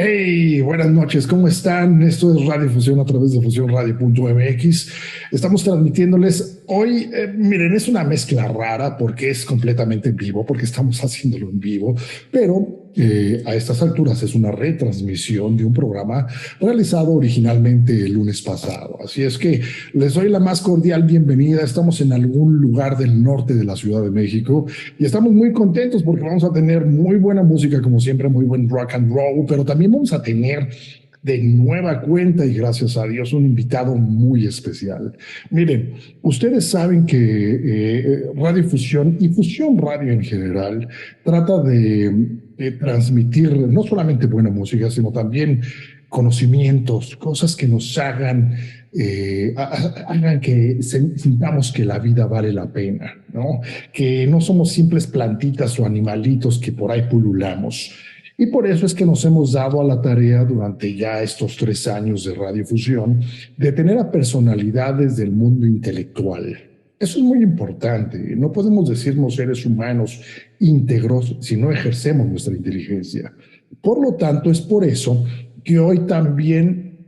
Hey, buenas noches, ¿cómo están? Esto es Radio Fusión a través de fusionradio.mx. Estamos transmitiéndoles hoy, miren, es una mezcla rara porque es completamente en vivo, porque estamos haciéndolo en vivo, pero a estas alturas es una retransmisión de un programa realizado originalmente el lunes pasado. Así es que les doy la más cordial bienvenida. Estamos en algún lugar del norte de la Ciudad de México y estamos muy contentos porque vamos a tener muy buena música, como siempre, muy buen rock and roll, pero también vamos a tener de nueva cuenta y gracias a Dios un invitado muy especial. Miren, ustedes saben que Radio Fusión y Fusión Radio en general trata de transmitir no solamente buena música, sino también conocimientos, cosas que nos hagan que sintamos que la vida vale la pena, ¿no? Que no somos simples plantitas o animalitos que por ahí pululamos. Y por eso es que nos hemos dado a la tarea durante ya estos 3 años de radiofusión de tener a personalidades del mundo intelectual. Eso es muy importante. No podemos decirnos seres humanos íntegros si no ejercemos nuestra inteligencia. Por lo tanto, es por eso que hoy también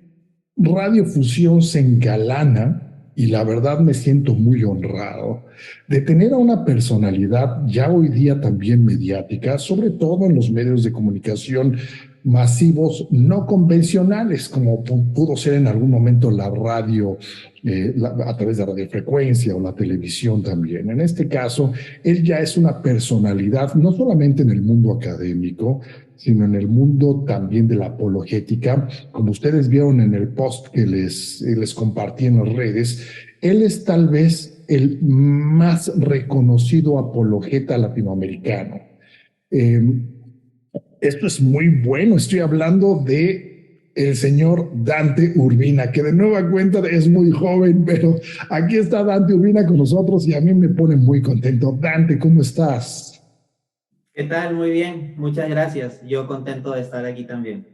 Radiofusión se engalana, y la verdad me siento muy honrado, de tener a una personalidad ya hoy día también mediática, sobre todo en los medios de comunicación masivos no convencionales, como pudo ser en algún momento la radio, a través de radiofrecuencia o la televisión también. En este caso, él ya es una personalidad, no solamente en el mundo académico, sino en el mundo también de la apologética. Como ustedes vieron en el post que les compartí en las redes, él es tal vez el más reconocido apologeta latinoamericano. Eh, Esto es muy bueno, estoy hablando de el señor Dante Urbina, que de nueva cuenta es muy joven, pero aquí está Dante Urbina con nosotros y a mí me pone muy contento. Dante, ¿cómo estás? ¿Qué tal? Muy bien, muchas gracias. Yo contento de estar aquí también.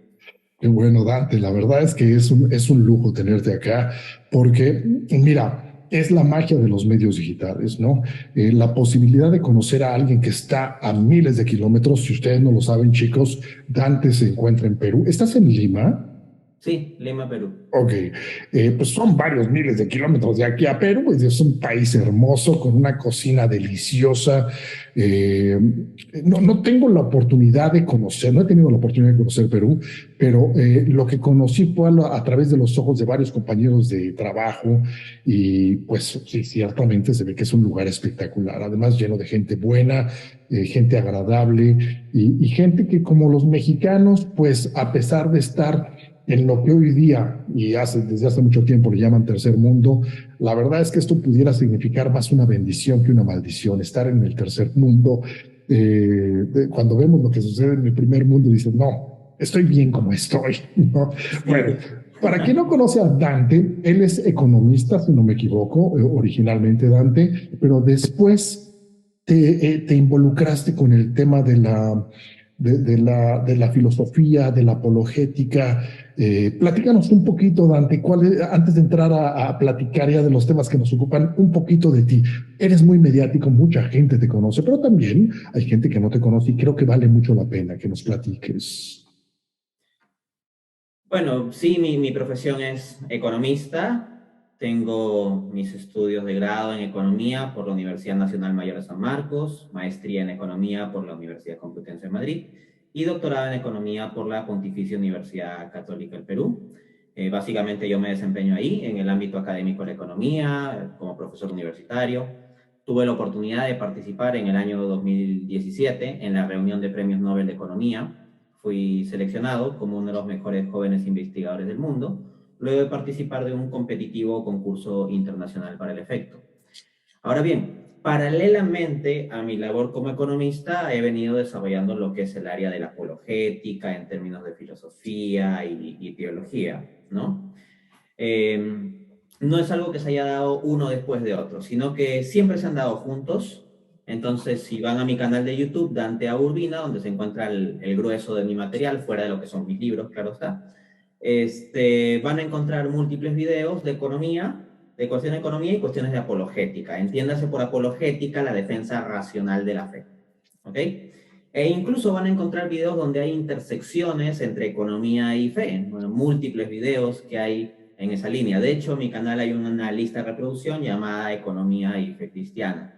Qué bueno, Dante. La verdad es que es un lujo tenerte acá, porque, mira, es la magia de los medios digitales, ¿no? La posibilidad de conocer a alguien que está a miles de kilómetros. Si ustedes no lo saben, chicos, Dante se encuentra en Perú. ¿Estás en Lima? Sí, Lima, Perú. Ok, pues son varios miles de kilómetros de aquí a Perú, pues es un país hermoso con una cocina deliciosa. Eh, no tengo la oportunidad de conocer, no he tenido la oportunidad de conocer Perú, pero lo que conocí fue a través de los ojos de varios compañeros de trabajo y pues sí, ciertamente se ve que es un lugar espectacular, además lleno de gente buena, gente agradable y gente que como los mexicanos, pues a pesar de estar en lo que hoy día y desde hace mucho tiempo le llaman tercer mundo, la verdad es que esto pudiera significar más una bendición que una maldición. Estar en el tercer mundo, cuando vemos lo que sucede en el primer mundo, dices, no, estoy bien como estoy. ¿No? Bueno, Sí. para quien no conoce a Dante, él es economista, si no me equivoco, originalmente Dante, pero después te involucraste con el tema de la filosofía, de la apologética. Platícanos un poquito, Dante, antes de entrar a platicar ya de los temas que nos ocupan, un poquito de ti. Eres muy mediático, mucha gente te conoce, pero también hay gente que no te conoce y creo que vale mucho la pena que nos platiques. Bueno, sí, mi profesión es economista. Tengo mis estudios de grado en economía por la Universidad Nacional Mayor de San Marcos, maestría en economía por la Universidad Complutense de Madrid y doctorado en economía por la Pontificia Universidad Católica del Perú. Básicamente yo me desempeño ahí en el ámbito académico de la economía, como profesor universitario. Tuve la oportunidad de participar en el año 2017 en la reunión de premios Nobel de Economía. Fui seleccionado como uno de los mejores jóvenes investigadores del mundo, luego de participar de un competitivo concurso internacional para el efecto. Ahora bien, paralelamente a mi labor como economista, he venido desarrollando lo que es el área de la apologética en términos de filosofía y teología, ¿no? No es algo que se haya dado uno después de otro, sino que siempre se han dado juntos. Entonces, si van a mi canal de YouTube, Dante A. Urbina, donde se encuentra el grueso de mi material, fuera de lo que son mis libros, claro está, van a encontrar múltiples videos de economía, de cuestiones de economía y cuestiones de apologética. Entiéndase por apologética la defensa racional de la fe. ¿Ok? E incluso van a encontrar videos donde hay intersecciones entre economía y fe, bueno, múltiples videos que hay en esa línea. De hecho, en mi canal hay una lista de reproducción llamada Economía y Fe Cristiana.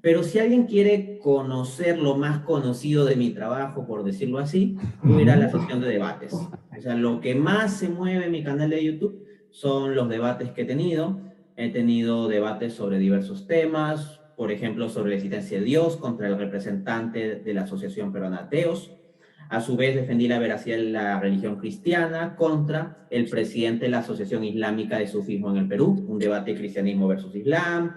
Pero si alguien quiere conocer lo más conocido de mi trabajo, por decirlo así, puede ir a la Ujú. sección de debates. O sea, lo que más se mueve en mi canal de YouTube son los debates que he tenido. He tenido debates sobre diversos temas, por ejemplo, sobre la existencia de Dios contra el representante de la Asociación Peruana de Ateos. A su vez, defendí la veracidad de la religión cristiana contra el presidente de la Asociación Islámica de Sufismo en el Perú, un debate cristianismo versus islam.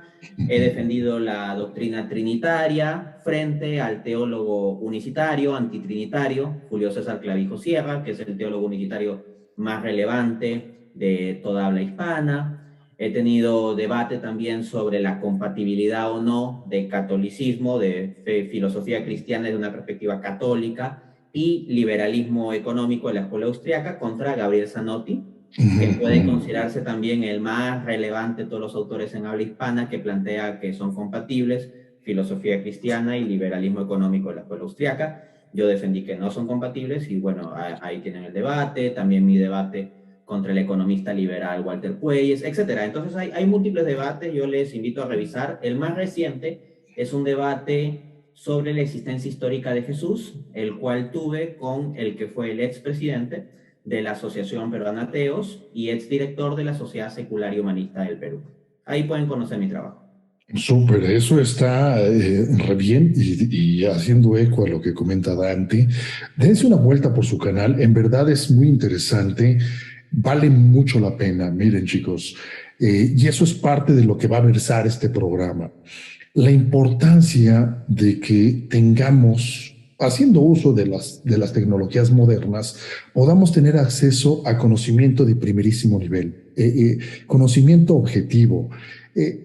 He defendido la doctrina trinitaria frente al teólogo unicitario, antitrinitario, Julio César Clavijo Sierra, que es el teólogo unicitario más relevante de toda habla hispana. He tenido debate también sobre la compatibilidad o no de catolicismo, de filosofía cristiana desde una perspectiva católica y liberalismo económico de la escuela austriaca contra Gabriel Zanotti, que puede considerarse también el más relevante de todos los autores en habla hispana, que plantea que son compatibles filosofía cristiana y liberalismo económico de la escuela austriaca. Yo defendí que no son compatibles y bueno, ahí tienen el debate, también mi debate contra el economista liberal Walter Puelles, etcétera. Entonces hay múltiples debates, yo les invito a revisar. El más reciente es un debate sobre la existencia histórica de Jesús, el cual tuve con el que fue el expresidente de la Asociación Peruana Ateos y exdirector de la Sociedad Secular y Humanista del Perú. Ahí pueden conocer mi trabajo. Súper, eso está re bien y haciendo eco a lo que comenta Dante. Dense una vuelta por su canal, en verdad es muy interesante, vale mucho la pena, miren chicos, y eso es parte de lo que va a versar este programa. La importancia de que tengamos, haciendo uso de las tecnologías modernas, podamos tener acceso a conocimiento de primerísimo nivel, conocimiento objetivo.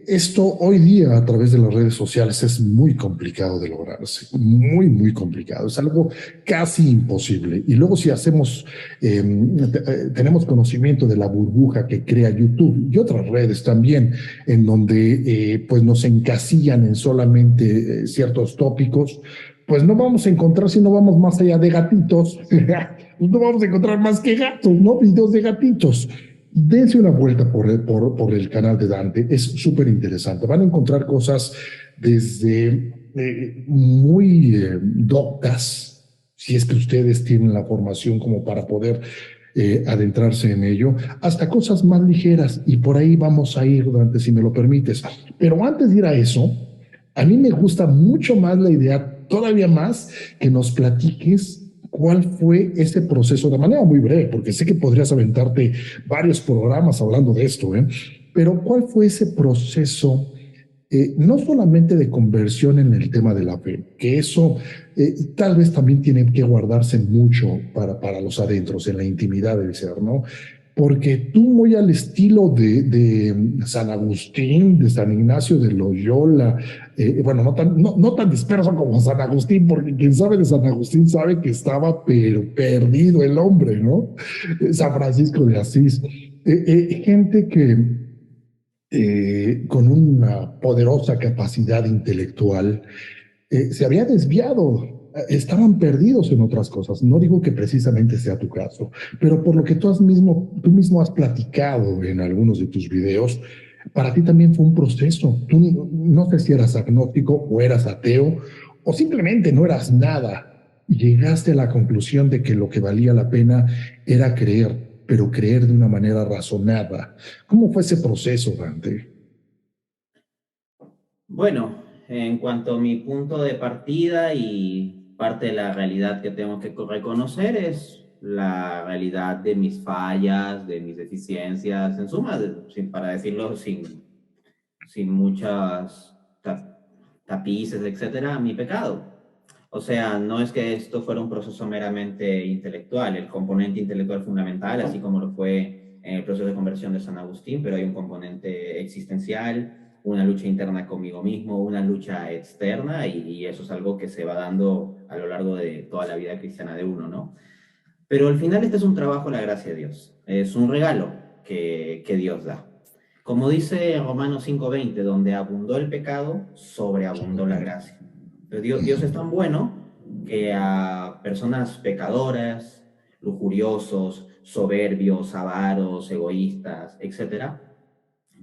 Esto hoy día a través de las redes sociales es muy complicado de lograrse, muy, muy complicado. Es algo casi imposible. Y luego si hacemos, tenemos conocimiento de la burbuja que crea YouTube y otras redes también, en donde pues nos encasillan en solamente ciertos tópicos, pues no vamos a encontrar, si no vamos más allá de gatitos, no vamos a encontrar más que gatos, ¿no? Videos de gatitos. Dense una vuelta por el canal de Dante, es súper interesante. Van a encontrar cosas desde muy doctas, si es que ustedes tienen la formación como para poder adentrarse en ello, hasta cosas más ligeras, y por ahí vamos a ir, Dante, si me lo permites. Pero antes de ir a eso, a mí me gusta mucho más la idea, todavía más, que nos platiques cuál fue ese proceso de manera muy breve, porque sé que podrías aventarte varios programas hablando de esto, ¿eh? Pero cuál fue ese proceso, no solamente de conversión en el tema de la fe, que eso tal vez también tiene que guardarse mucho para los adentros, en la intimidad del ser, ¿no? Porque tú muy al estilo de San Agustín, de San Ignacio de Loyola, bueno, no tan disperso como San Agustín, porque quien sabe de San Agustín sabe que estaba pero perdido el hombre, ¿no? San Francisco de Asís. Gente que con una poderosa capacidad intelectual se había desviado, estaban perdidos en otras cosas. No digo que precisamente sea tu caso, pero por lo que tú mismo has platicado en algunos de tus videos, para ti también fue un proceso. Tú no sé si eras agnóstico o eras ateo o simplemente no eras nada. Y llegaste a la conclusión de que lo que valía la pena era creer, pero creer de una manera razonada. ¿Cómo fue ese proceso, Dante? Bueno, en cuanto a mi punto de partida y parte de la realidad que tengo que reconocer es la realidad de mis fallas, de mis deficiencias, en suma, para decirlo sin muchas tapices, etcétera, mi pecado. O sea, no es que esto fuera un proceso meramente intelectual, el componente intelectual fundamental, así como lo fue en el proceso de conversión de San Agustín, pero hay un componente existencial, una lucha interna conmigo mismo, una lucha externa, y eso es algo que se va dando a lo largo de toda la vida cristiana de uno, ¿no? Pero al final este es un trabajo, la gracia de Dios, es un regalo que Dios da. Como dice Romanos 5:20, donde abundó el pecado, sobreabundó la gracia. Pero Dios es tan bueno que a personas pecadoras, lujuriosos, soberbios, avaros, egoístas, etcétera,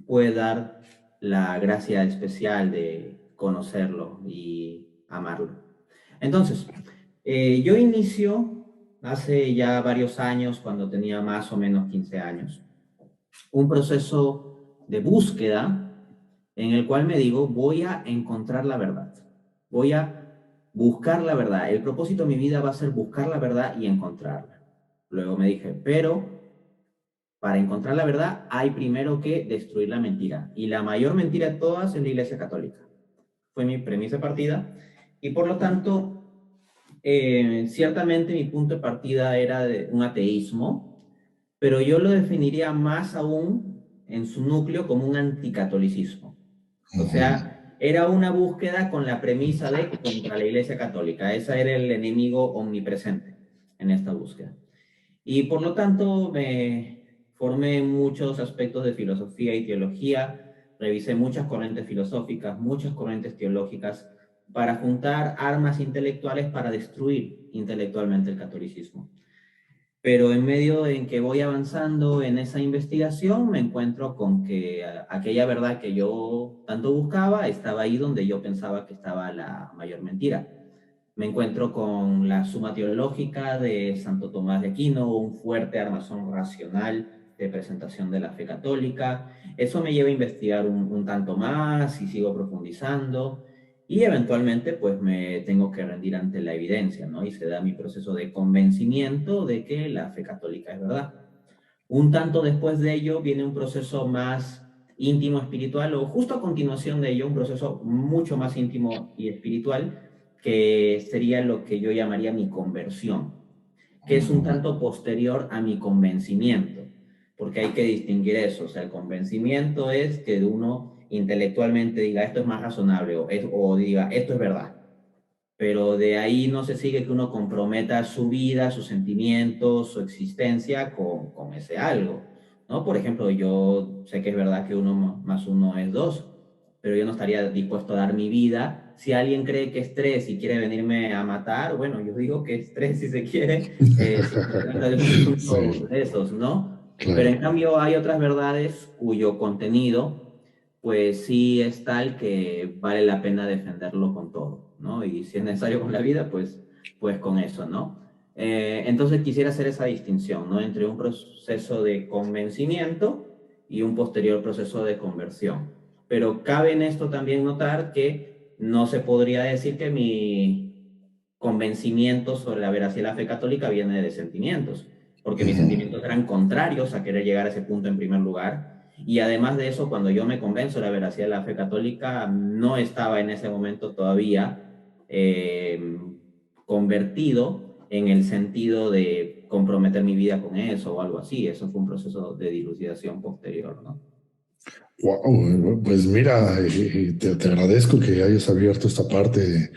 puede dar la gracia especial de conocerlo y amarlo. Entonces, yo inicio hace ya varios años, cuando tenía más o menos 15 años, un proceso de búsqueda en el cual me digo, voy a encontrar la verdad, voy a buscar la verdad. El propósito de mi vida va a ser buscar la verdad y encontrarla. Luego me dije, pero para encontrar la verdad hay primero que destruir la mentira. Y la mayor mentira de todas es la Iglesia Católica. Fue mi premisa de partida. Y por lo tanto, ciertamente mi punto de partida era de un ateísmo, pero yo lo definiría más aún en su núcleo como un anticatolicismo. O sea, era una búsqueda con la premisa de contra la Iglesia Católica. Ese era el enemigo omnipresente en esta búsqueda. Y por lo tanto me formé en muchos aspectos de filosofía y teología, revisé muchas corrientes filosóficas, muchas corrientes teológicas, para juntar armas intelectuales para destruir intelectualmente el catolicismo. Pero en medio en que voy avanzando en esa investigación, me encuentro con que aquella verdad que yo tanto buscaba estaba ahí donde yo pensaba que estaba la mayor mentira. Me encuentro con la Suma Teológica de Santo Tomás de Aquino, un fuerte armazón racional de presentación de la fe católica. Eso me lleva a investigar un tanto más y sigo profundizando. Y eventualmente, pues me tengo que rendir ante la evidencia, ¿no? Y se da mi proceso de convencimiento de que la fe católica es verdad. Un tanto después de ello viene un proceso más íntimo espiritual, o justo a continuación de ello, un proceso mucho más íntimo y espiritual, que sería lo que yo llamaría mi conversión, que es un tanto posterior a mi convencimiento, porque hay que distinguir eso. O sea, el convencimiento es que uno intelectualmente diga esto es más razonable, o diga esto es verdad, pero de ahí no se sigue que uno comprometa su vida, sus sentimientos, su existencia con ese algo, ¿no? Por ejemplo, yo sé que es verdad que uno más uno es dos, pero yo no estaría dispuesto a dar mi vida. Si alguien cree que es tres y quiere venirme a matar, bueno, yo digo que es tres si se quiere, si se trata de un asunto Sí, de esos, ¿no? Pero en claro. cambio hay otras verdades cuyo contenido pues sí es tal que vale la pena defenderlo con todo, ¿no? Y si es necesario con la vida, pues con eso, ¿no? Entonces quisiera hacer esa distinción, ¿no? Entre un proceso de convencimiento y un posterior proceso de conversión. Pero cabe en esto también notar que no se podría decir que mi convencimiento sobre la veracidad de la fe católica viene de sentimientos, porque mis sentimientos eran contrarios a querer llegar a ese punto en primer lugar. Y además de eso, cuando yo me convenzo de la veracidad de la fe católica, no estaba en ese momento todavía eh, convertido en el sentido de comprometer mi vida con eso o algo así. Eso fue un proceso de dilucidación posterior, ¿no? Wow, pues mira, te agradezco que hayas abierto esta parte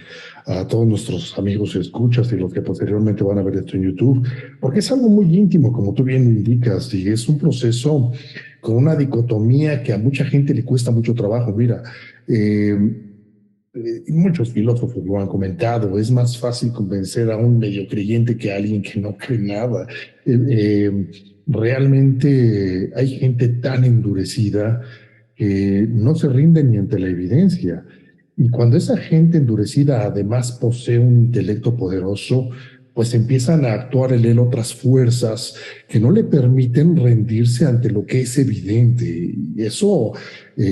a todos nuestros amigos y escuchas y los que posteriormente van a ver esto en YouTube, porque es algo muy íntimo, como tú bien lo indicas, y es un proceso con una dicotomía que a mucha gente le cuesta mucho trabajo. Mira, eh, muchos filósofos lo han comentado, es más fácil convencer a un medio creyente que a alguien que no cree nada. Realmente hay gente tan endurecida que no se rinde ni ante la evidencia. Y cuando esa gente endurecida además posee un intelecto poderoso, pues empiezan a actuar en él otras fuerzas que no le permiten rendirse ante lo que es evidente. Y eso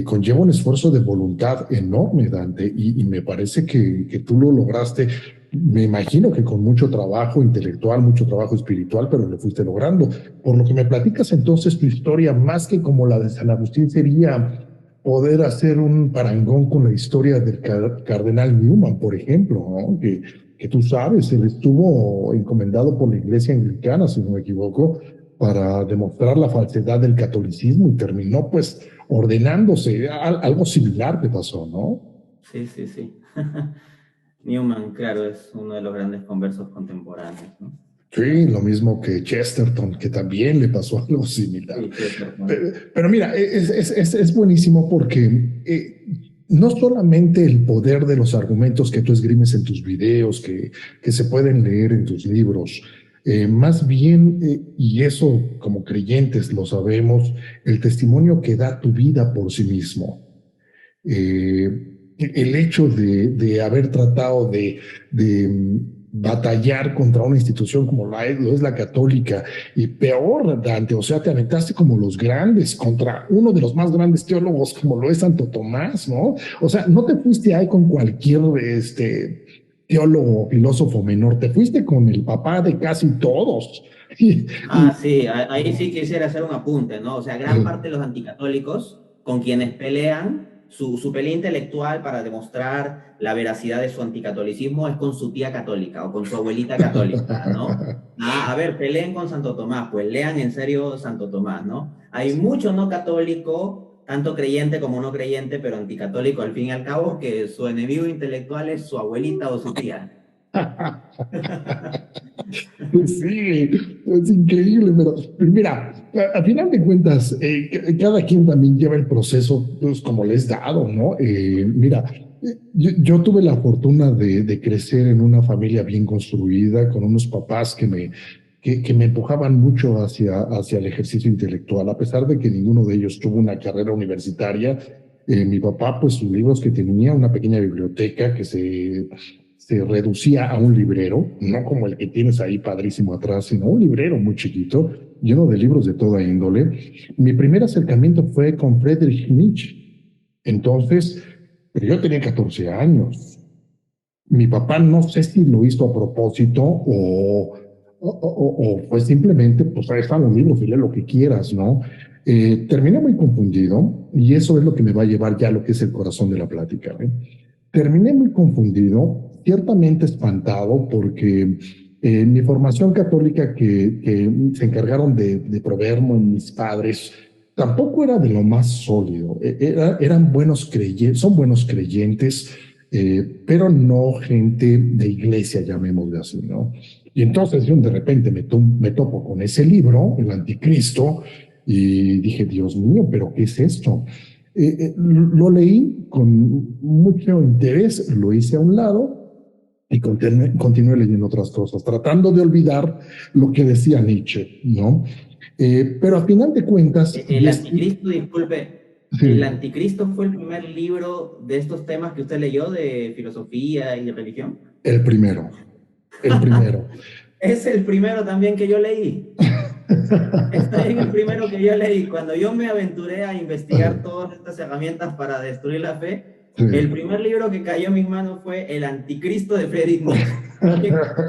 conlleva un esfuerzo de voluntad enorme, Dante, y me parece que tú lo lograste. Me imagino que con mucho trabajo intelectual, mucho trabajo espiritual, pero lo fuiste logrando. Por lo que me platicas entonces, tu historia, más que como la de San Agustín, sería poder hacer un parangón con la historia del cardenal Newman, por ejemplo, ¿no? Que tú sabes, él estuvo encomendado por la iglesia anglicana, si no me equivoco, para demostrar la falsedad del catolicismo y terminó pues ordenándose. Algo similar te pasó, ¿no? Sí, sí, sí. Newman, claro, es uno de los grandes conversos contemporáneos, ¿no? Sí, lo mismo que Chesterton, que también le pasó algo similar. Sí, Chesterton. Pero mira, es buenísimo porque no solamente el poder de los argumentos que tú esgrimes en tus videos, que se pueden leer en tus libros, más bien, y eso como creyentes lo sabemos, el testimonio que da tu vida por sí mismo. El hecho de haber tratado de batallar contra una institución como lo es la católica, y peor, Dante, o sea, te aventaste como los grandes contra uno de los más grandes teólogos como lo es Santo Tomás, ¿no? O sea, no te fuiste ahí con cualquier teólogo, filósofo menor, te fuiste con el papá de casi todos. Ah, sí, ahí sí quisiera hacer un apunte, ¿no? O sea, gran Eh, parte de los anticatólicos con quienes pelean, su pelea intelectual para demostrar la veracidad de su anticatolicismo es con su tía católica o con su abuelita católica, ¿no? Ah, a ver, peleen con Santo Tomás, pues lean en serio Santo Tomás, ¿no? Hay mucho no católico, tanto creyente como no creyente, pero anticatólico al fin y al cabo, que su enemigo intelectual es su abuelita o su tía. Pues sí, es increíble, pero mira, a final de cuentas, cada quien también lleva el proceso, pues como le es dado, ¿no? Mira, yo tuve la fortuna de crecer en una familia bien construida, con unos papás que me empujaban mucho hacia el ejercicio intelectual, a pesar de que ninguno de ellos tuvo una carrera universitaria. Mi papá, pues sus libros que tenía, una pequeña biblioteca que se reducía a un librero, no como el que tienes ahí padrísimo atrás, sino un librero muy chiquito, lleno de libros de toda índole. Mi primer acercamiento fue con Friedrich Nietzsche. Entonces, pero yo tenía 14 años. Mi papá no sé si lo hizo a propósito o fue simplemente, pues ahí están los libros, y lee lo que quieras, ¿no? Terminé muy confundido y eso es lo que me va a llevar ya a lo que es el corazón de la plática, ¿eh? Terminé muy confundido, ciertamente espantado, porque mi formación católica que se encargaron de proveerme mis padres tampoco era de lo más sólido. Eran buenos creyentes, son buenos creyentes, pero no gente de iglesia, llamémosle así, ¿no? Y entonces yo de repente me topo con ese libro, El Anticristo, y dije, Dios mío, ¿pero qué es esto? Lo leí con mucho interés, lo hice a un lado y continué leyendo otras cosas, tratando de olvidar lo que decía Nietzsche, ¿no? Pero a final de cuentas, El Anticristo, disculpe, el sí, Anticristo fue el primer libro de estos temas que usted leyó de filosofía y de religión. el primero, el primero. Es el primero también que yo leí. Es también el primero que yo leí. Cuando yo me aventuré a investigar todas estas herramientas para destruir la fe, Sí. el primer libro que cayó en mis manos fue El Anticristo de Friedrich Nietzsche.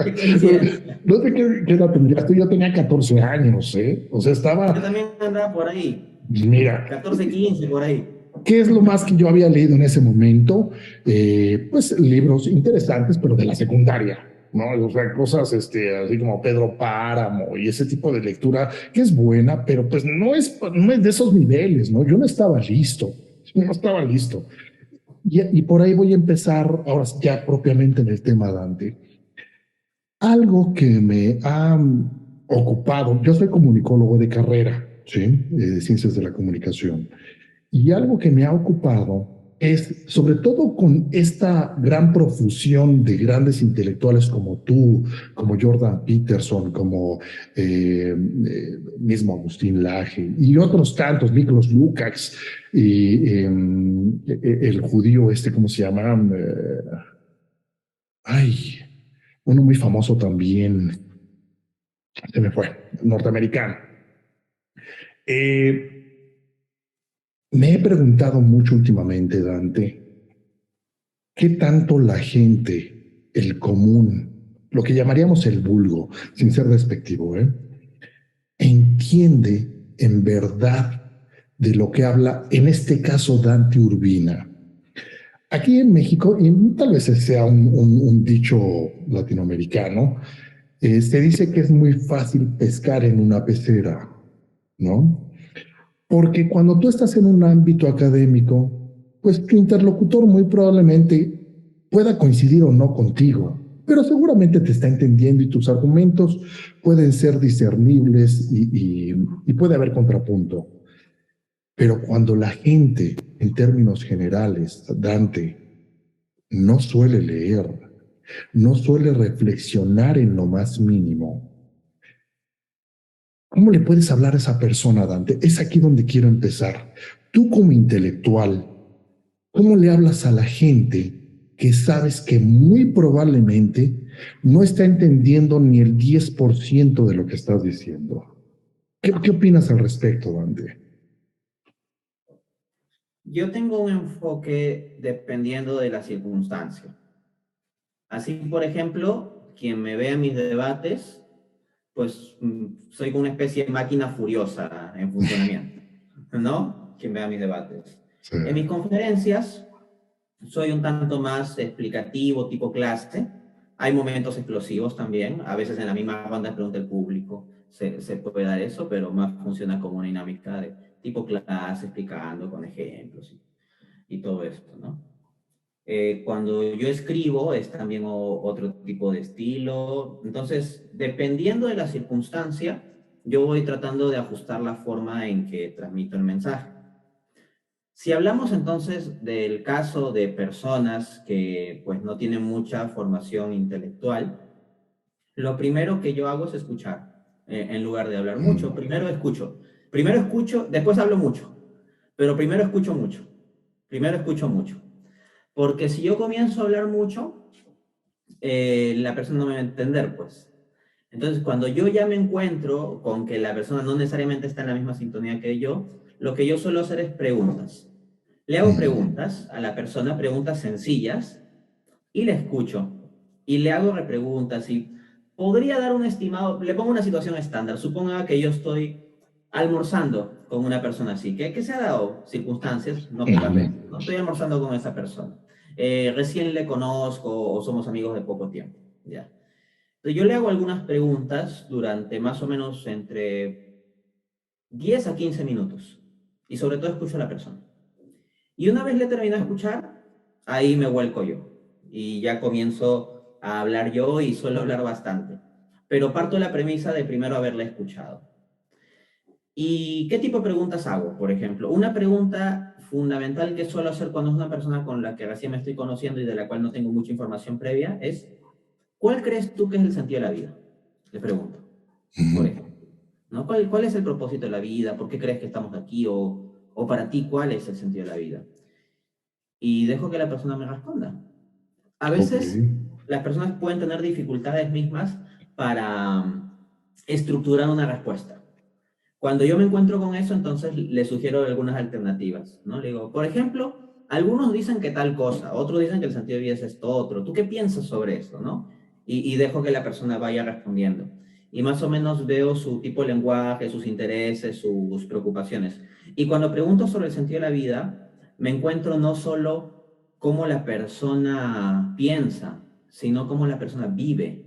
Qué coincidencia. No sé qué edad tendrías tú, yo tenía 14 años, ¿eh? O sea, Yo estaba, también andaba por ahí, mira, 14, 15 por ahí. ¿qué es lo más que yo había leído en ese momento? Pues libros interesantes, pero de la secundaria, ¿no? O sea, cosas así como Pedro Páramo y ese tipo de lectura que es buena, pero pues no es de esos niveles, ¿no? Yo no estaba listo, no estaba listo. Y por ahí voy a empezar ahora ya propiamente en el tema, Dante. Algo que me ha ocupado, yo soy comunicólogo de carrera, ¿sí? De ciencias de la comunicación. Y algo que me ha ocupado es, sobre todo con esta gran profusión de grandes intelectuales como tú, como Jordan Peterson, como mismo Agustín Laje y otros tantos, Miklos Lukács y el judío ¿cómo se llama? Ay, uno muy famoso también, se me fue, norteamericano. Eh, Me he preguntado mucho últimamente, Dante, ¿qué tanto la gente, el común, lo que llamaríamos el vulgo, sin ser despectivo, entiende en verdad de lo que habla, en este caso, Dante Urbina? Aquí en México, y tal vez sea un dicho latinoamericano, se dice que es muy fácil pescar en una pecera, ¿no? Porque cuando tú estás en un ámbito académico, pues tu interlocutor muy probablemente pueda coincidir o no contigo, pero seguramente te está entendiendo y tus argumentos pueden ser discernibles y puede haber contrapunto. Pero cuando la gente, en términos generales, Dante, no suele leer, no suele reflexionar en lo más mínimo, ¿cómo le puedes hablar a esa persona, Dante? Es aquí donde quiero empezar. Tú como intelectual, ¿cómo le hablas a la gente que sabes que muy probablemente no está entendiendo ni el 10% de lo que estás diciendo? ¿Qué opinas al respecto, Dante? Yo tengo un enfoque dependiendo de la circunstancia. Así, por ejemplo, quien me vea en mis debates, pues soy como una especie de máquina furiosa en funcionamiento, ¿no? Quien vea mis debates. Sí, En mis conferencias soy un tanto más explicativo, tipo clase. Hay momentos explosivos también. A veces en la misma ronda de pregunta del público se puede dar eso, pero más funciona como una dinámica de tipo clase, explicando con ejemplos y todo esto, ¿no? Cuando yo escribo es también otro tipo de estilo. Entonces, dependiendo de la circunstancia, yo voy tratando de ajustar la forma en que transmito el mensaje. Si hablamos entonces del caso de personas que pues no tienen mucha formación intelectual, lo primero que yo hago es escuchar, en lugar de hablar mucho. Primero escucho, después hablo mucho, pero primero escucho mucho, primero escucho mucho. Porque si yo comienzo a hablar mucho, la persona no me va a entender, pues. Entonces, cuando yo ya me encuentro con que la persona no necesariamente está en la misma sintonía que yo, lo que yo suelo hacer es preguntas. Le hago preguntas a la persona, preguntas sencillas, y le escucho. Y le hago repreguntas y podría dar un estimado, le pongo una situación estándar. Suponga que yo estoy almorzando con una persona así, que se ha dado circunstancias, no que vale. también, no estoy almorzando con esa persona. Recién le conozco o somos amigos de poco tiempo, ya. Entonces yo le hago algunas preguntas durante más o menos entre 10 a 15 minutos y sobre todo escucho a la persona. Y una vez le termino de escuchar, ahí me vuelco yo y ya comienzo a hablar yo y suelo hablar bastante. Pero parto de la premisa de primero haberle escuchado. ¿Y qué tipo de preguntas hago? Por ejemplo, una pregunta fundamental que suelo hacer cuando es una persona con la que recién me estoy conociendo y de la cual no tengo mucha información previa es, ¿cuál crees tú que es el sentido de la vida? Le pregunto, por ejemplo. ¿No? ¿Cuál es el propósito de la vida? ¿Por qué crees que estamos aquí? O para ti, ¿cuál es el sentido de la vida? Y dejo que la persona me responda. A Ok. veces las personas pueden tener dificultades mismas para estructurar una respuesta. Cuando yo me encuentro con eso, entonces le sugiero algunas alternativas, ¿no? Le digo, por ejemplo, algunos dicen que tal cosa, otros dicen que el sentido de vida es esto otro. ¿Tú qué piensas sobre eso, no? Y dejo que la persona vaya respondiendo. Y más o menos veo su tipo de lenguaje, sus intereses, sus preocupaciones. Y cuando pregunto sobre el sentido de la vida, me encuentro no solo cómo la persona piensa, sino cómo la persona vive.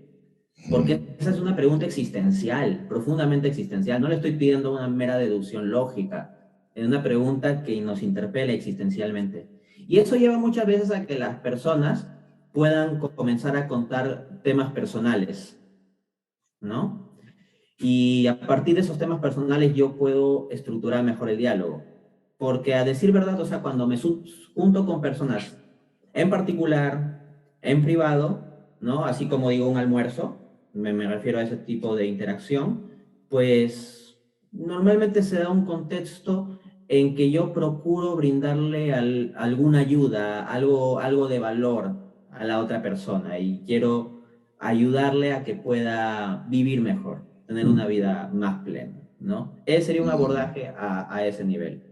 Porque esa es una pregunta existencial, profundamente existencial. No le estoy pidiendo una mera deducción lógica, es una pregunta que nos interpela existencialmente. Y eso lleva muchas veces a que las personas puedan comenzar a contar temas personales, ¿no? Y a partir de esos temas personales yo puedo estructurar mejor el diálogo. Porque a decir verdad, o sea, cuando me junto con personas en particular, en privado, ¿no? Así como digo un almuerzo, me refiero a ese tipo de interacción, pues normalmente se da un contexto en que yo procuro brindarle alguna ayuda, algo de valor a la otra persona y quiero ayudarle a que pueda vivir mejor, tener una vida más plena, ¿no? Ese sería un abordaje a ese nivel.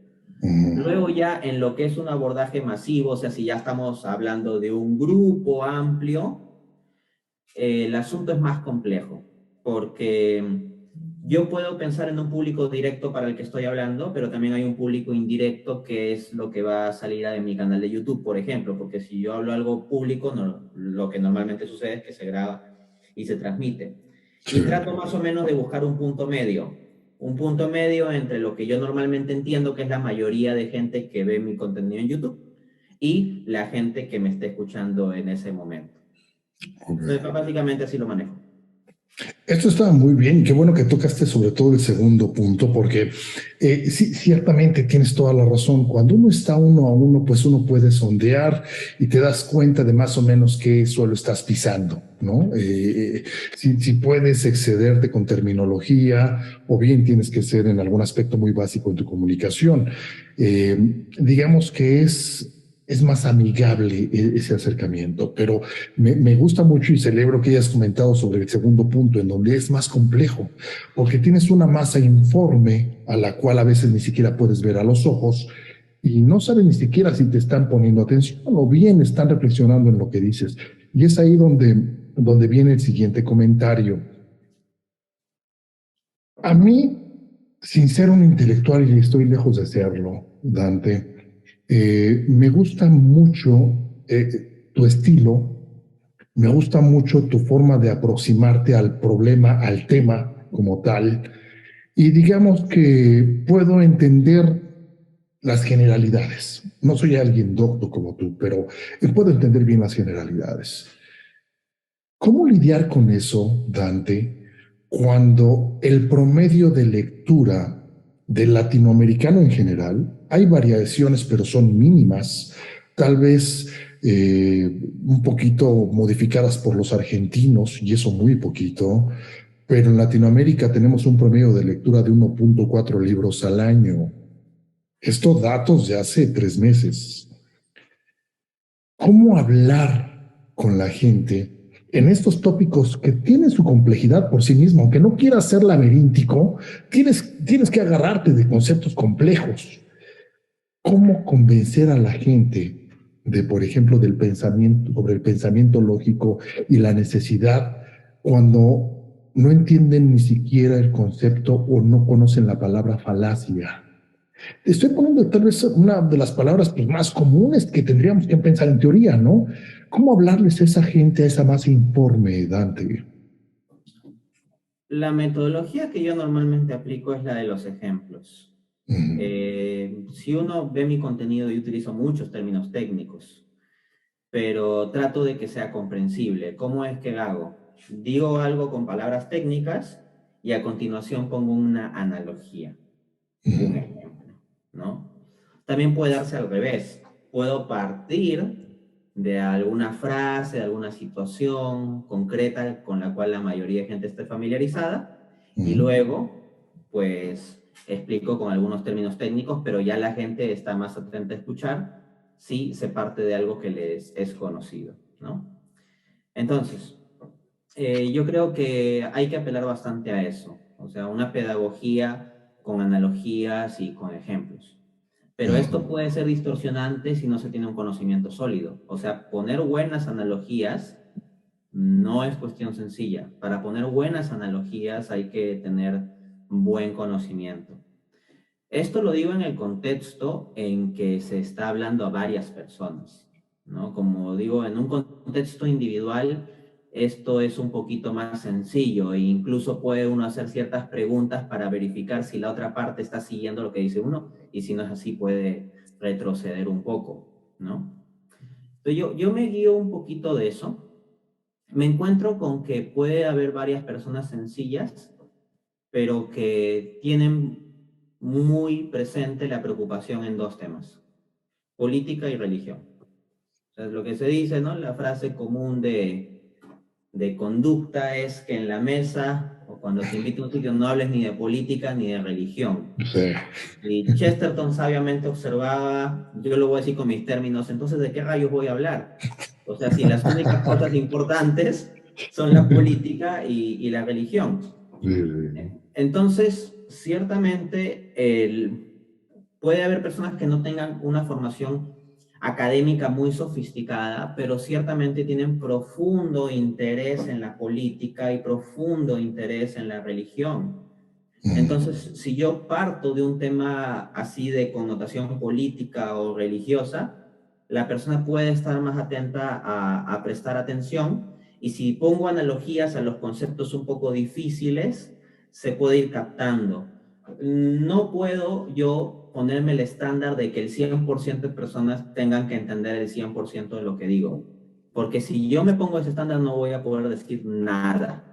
Luego ya en lo que es un abordaje masivo, o sea, si ya estamos hablando de un grupo amplio, el asunto es más complejo, porque yo puedo pensar en un público directo para el que estoy hablando, pero también hay un público indirecto que es lo que va a salir de mi canal de YouTube, por ejemplo, porque si yo hablo algo público, no, lo que normalmente sucede es que se graba y se transmite. Sí. Y trato más o menos de buscar un punto medio entre lo que yo normalmente entiendo que es la mayoría de gente que ve mi contenido en YouTube y la gente que me está escuchando en ese momento. Ok. Entonces, básicamente así lo manejo. Esto está muy bien. Qué bueno que tocaste sobre todo el segundo punto, porque sí, ciertamente tienes toda la razón. Cuando uno está uno a uno, pues uno puede sondear y te das cuenta de más o menos qué suelo estás pisando, ¿no? Si puedes excederte con terminología o bien tienes que ser en algún aspecto muy básico en tu comunicación. Digamos que es más amigable ese acercamiento, pero me gusta mucho y celebro que hayas comentado sobre el segundo punto, en donde es más complejo, porque tienes una masa informe a la cual a veces ni siquiera puedes ver a los ojos y no sabes ni siquiera si te están poniendo atención o bien están reflexionando en lo que dices. Y es ahí donde viene el siguiente comentario. A mí, sin ser un intelectual, y estoy lejos de serlo, Dante, me gusta mucho tu estilo. Me gusta mucho tu forma de aproximarte al problema, al tema como tal, y digamos que puedo entender las generalidades. No soy alguien docto como tú, pero puedo entender bien las generalidades. ¿Cómo lidiar con eso, Dante, cuando el promedio de lectura del latinoamericano en general, hay variaciones, pero son mínimas, tal vez un poquito modificadas por los argentinos, y eso muy poquito, pero en Latinoamérica tenemos un promedio de lectura de 1.4 libros al año. Estos datos de hace 3 meses. ¿Cómo hablar con la gente en estos tópicos que tienen su complejidad por sí mismo? Aunque no quieras ser laberíntico, tienes que agarrarte de conceptos complejos. ¿Cómo convencer a la gente de, por ejemplo, del pensamiento, sobre el pensamiento lógico y la necesidad cuando no entienden ni siquiera el concepto o no conocen la palabra falacia? Estoy poniendo tal vez una de las palabras pues, más comunes que tendríamos que pensar en teoría, ¿no? ¿Cómo hablarles a esa gente, a esa masa informe, Dante? La metodología que yo normalmente aplico es la de los ejemplos. Si uno ve mi contenido, yo utilizo muchos términos técnicos, pero trato de que sea comprensible. ¿Cómo es que hago? Digo algo con palabras técnicas y a continuación pongo una analogía, un ejemplo, ¿no? También puede darse al revés. Puedo partir de alguna frase, de alguna situación concreta con la cual la mayoría de gente esté familiarizada y luego, pues, explico con algunos términos técnicos, pero ya la gente está más atenta a escuchar si se parte de algo que les es conocido, ¿no? Entonces, yo creo que hay que apelar bastante a eso, o sea, una pedagogía con analogías y con ejemplos. Pero esto puede ser distorsionante si no se tiene un conocimiento sólido. O sea, poner buenas analogías no es cuestión sencilla. Para poner buenas analogías hay que tener buen conocimiento. Esto lo digo en el contexto en que se está hablando a varias personas, ¿no? Como digo, en un contexto individual, esto es un poquito más sencillo e incluso puede uno hacer ciertas preguntas para verificar si la otra parte está siguiendo lo que dice uno y si no es así puede retroceder un poco, ¿no? Entonces yo me guío un poquito de eso. Me encuentro con que puede haber varias personas sencillas pero que tienen muy presente la preocupación en dos temas, política y religión. O sea, es lo que se dice, ¿no? La frase común de conducta es que en la mesa o cuando te invito a un sitio no hables ni de política ni de religión. Sí. Y Chesterton sabiamente observaba, yo lo voy a decir con mis términos, entonces ¿de qué rayos voy a hablar? O sea, si las únicas cosas importantes son la política y la religión. Sí, sí. Entonces, ciertamente, puede haber personas que no tengan una formación académica muy sofisticada, pero ciertamente tienen profundo interés en la política y profundo interés en la religión. Entonces, si yo parto de un tema así de connotación política o religiosa, la persona puede estar más atenta a prestar atención y si pongo analogías a los conceptos un poco difíciles, se puede ir captando. No puedo yo ponerme el estándar de que el 100% de personas tengan que entender el 100% de lo que digo, porque si yo me pongo ese estándar no voy a poder decir nada.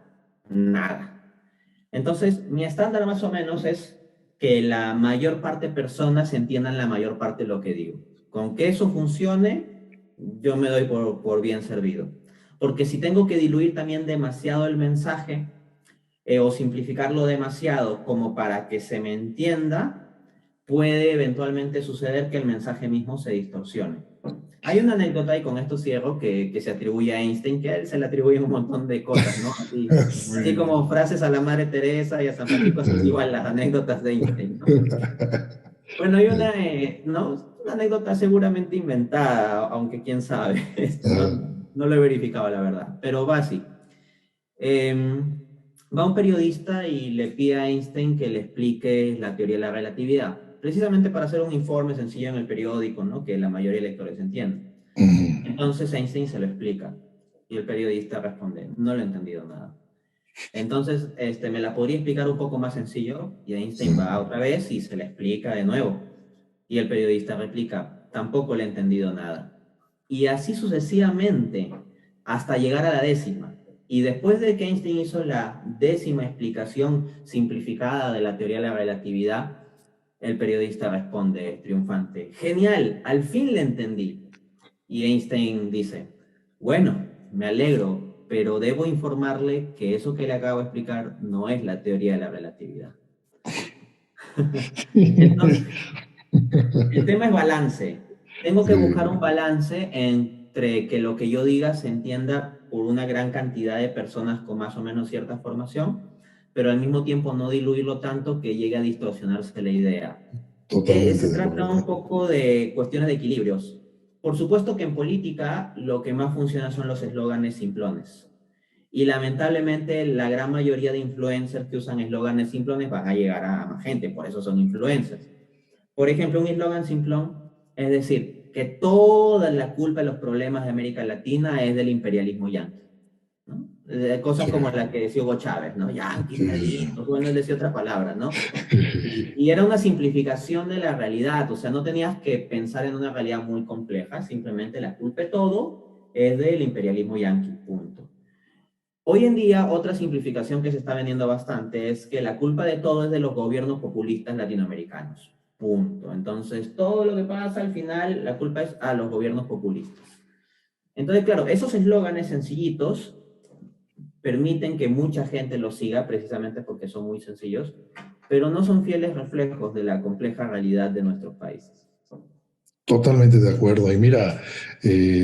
nada. Entonces, mi estándar más o menos es que la mayor parte de personas entiendan la mayor parte de lo que digo. Con que eso funcione, yo me doy por bien servido. Porque si tengo que diluir también demasiado el mensaje o simplificarlo demasiado como para que se me entienda, puede eventualmente suceder que el mensaje mismo se distorsione. Hay una anécdota, y con esto cierro, que se atribuye a Einstein, que a él se le atribuyen un montón de cosas, ¿no? Así Sí. como frases a la Madre Teresa y a San Francisco, así igual las anécdotas de Einstein, ¿no? Bueno, hay una, no, una anécdota seguramente inventada, aunque quién sabe, no lo he verificado la verdad, pero va así. Va un periodista y le pide a Einstein que le explique la teoría de la relatividad, precisamente para hacer un informe sencillo en el periódico, ¿no? Que la mayoría de lectores entiendan. Entonces Einstein se lo explica y el periodista responde, no lo he entendido nada. Entonces, ¿me la podría explicar un poco más sencillo? Y Einstein va otra vez y se la explica de nuevo. Y el periodista replica, tampoco le he entendido nada. Y así sucesivamente, hasta llegar a la décima. Y después de que Einstein hizo la décima explicación simplificada de la teoría de la relatividad, el periodista responde triunfante, genial, al fin le entendí. Y Einstein dice, bueno, me alegro, pero debo informarle que eso que le acabo de explicar no es la teoría de la relatividad. Entonces, el tema es balance. Tengo que buscar un Sí. balance entre que lo que yo diga se entienda por una gran cantidad de personas con más o menos cierta formación, pero al mismo tiempo no diluirlo tanto que llegue a distorsionarse la idea. Totalmente Se de trata un acuerdo. poco de cuestiones de equilibrios. Por supuesto que en política lo que más funciona son los eslóganes simplones. Y lamentablemente la gran mayoría de influencers que usan eslóganes simplones van a llegar a más gente, por eso son influencers. Por ejemplo, un eslogan simplón es decir, que toda la culpa de los problemas de América Latina es del imperialismo yanqui, ¿no? Cosas Sí, como la que decía Hugo Chávez, ¿no? Yanquis, sí, sí, negritos, bueno, él decía otra palabra, ¿no? sí. Y era una simplificación de la realidad, o sea, no tenías que pensar en una realidad muy compleja, simplemente la culpa de todo es del imperialismo yanqui, punto. Hoy en día, otra simplificación que se está vendiendo bastante es que la culpa de todo es de los gobiernos populistas latinoamericanos. Punto. Entonces, todo lo que pasa al final, la culpa es a los gobiernos populistas. Entonces, claro, esos eslóganes sencillitos permiten que mucha gente los siga precisamente porque son muy sencillos, pero no son fieles reflejos de la compleja realidad de nuestros países. Totalmente de acuerdo. Y mira,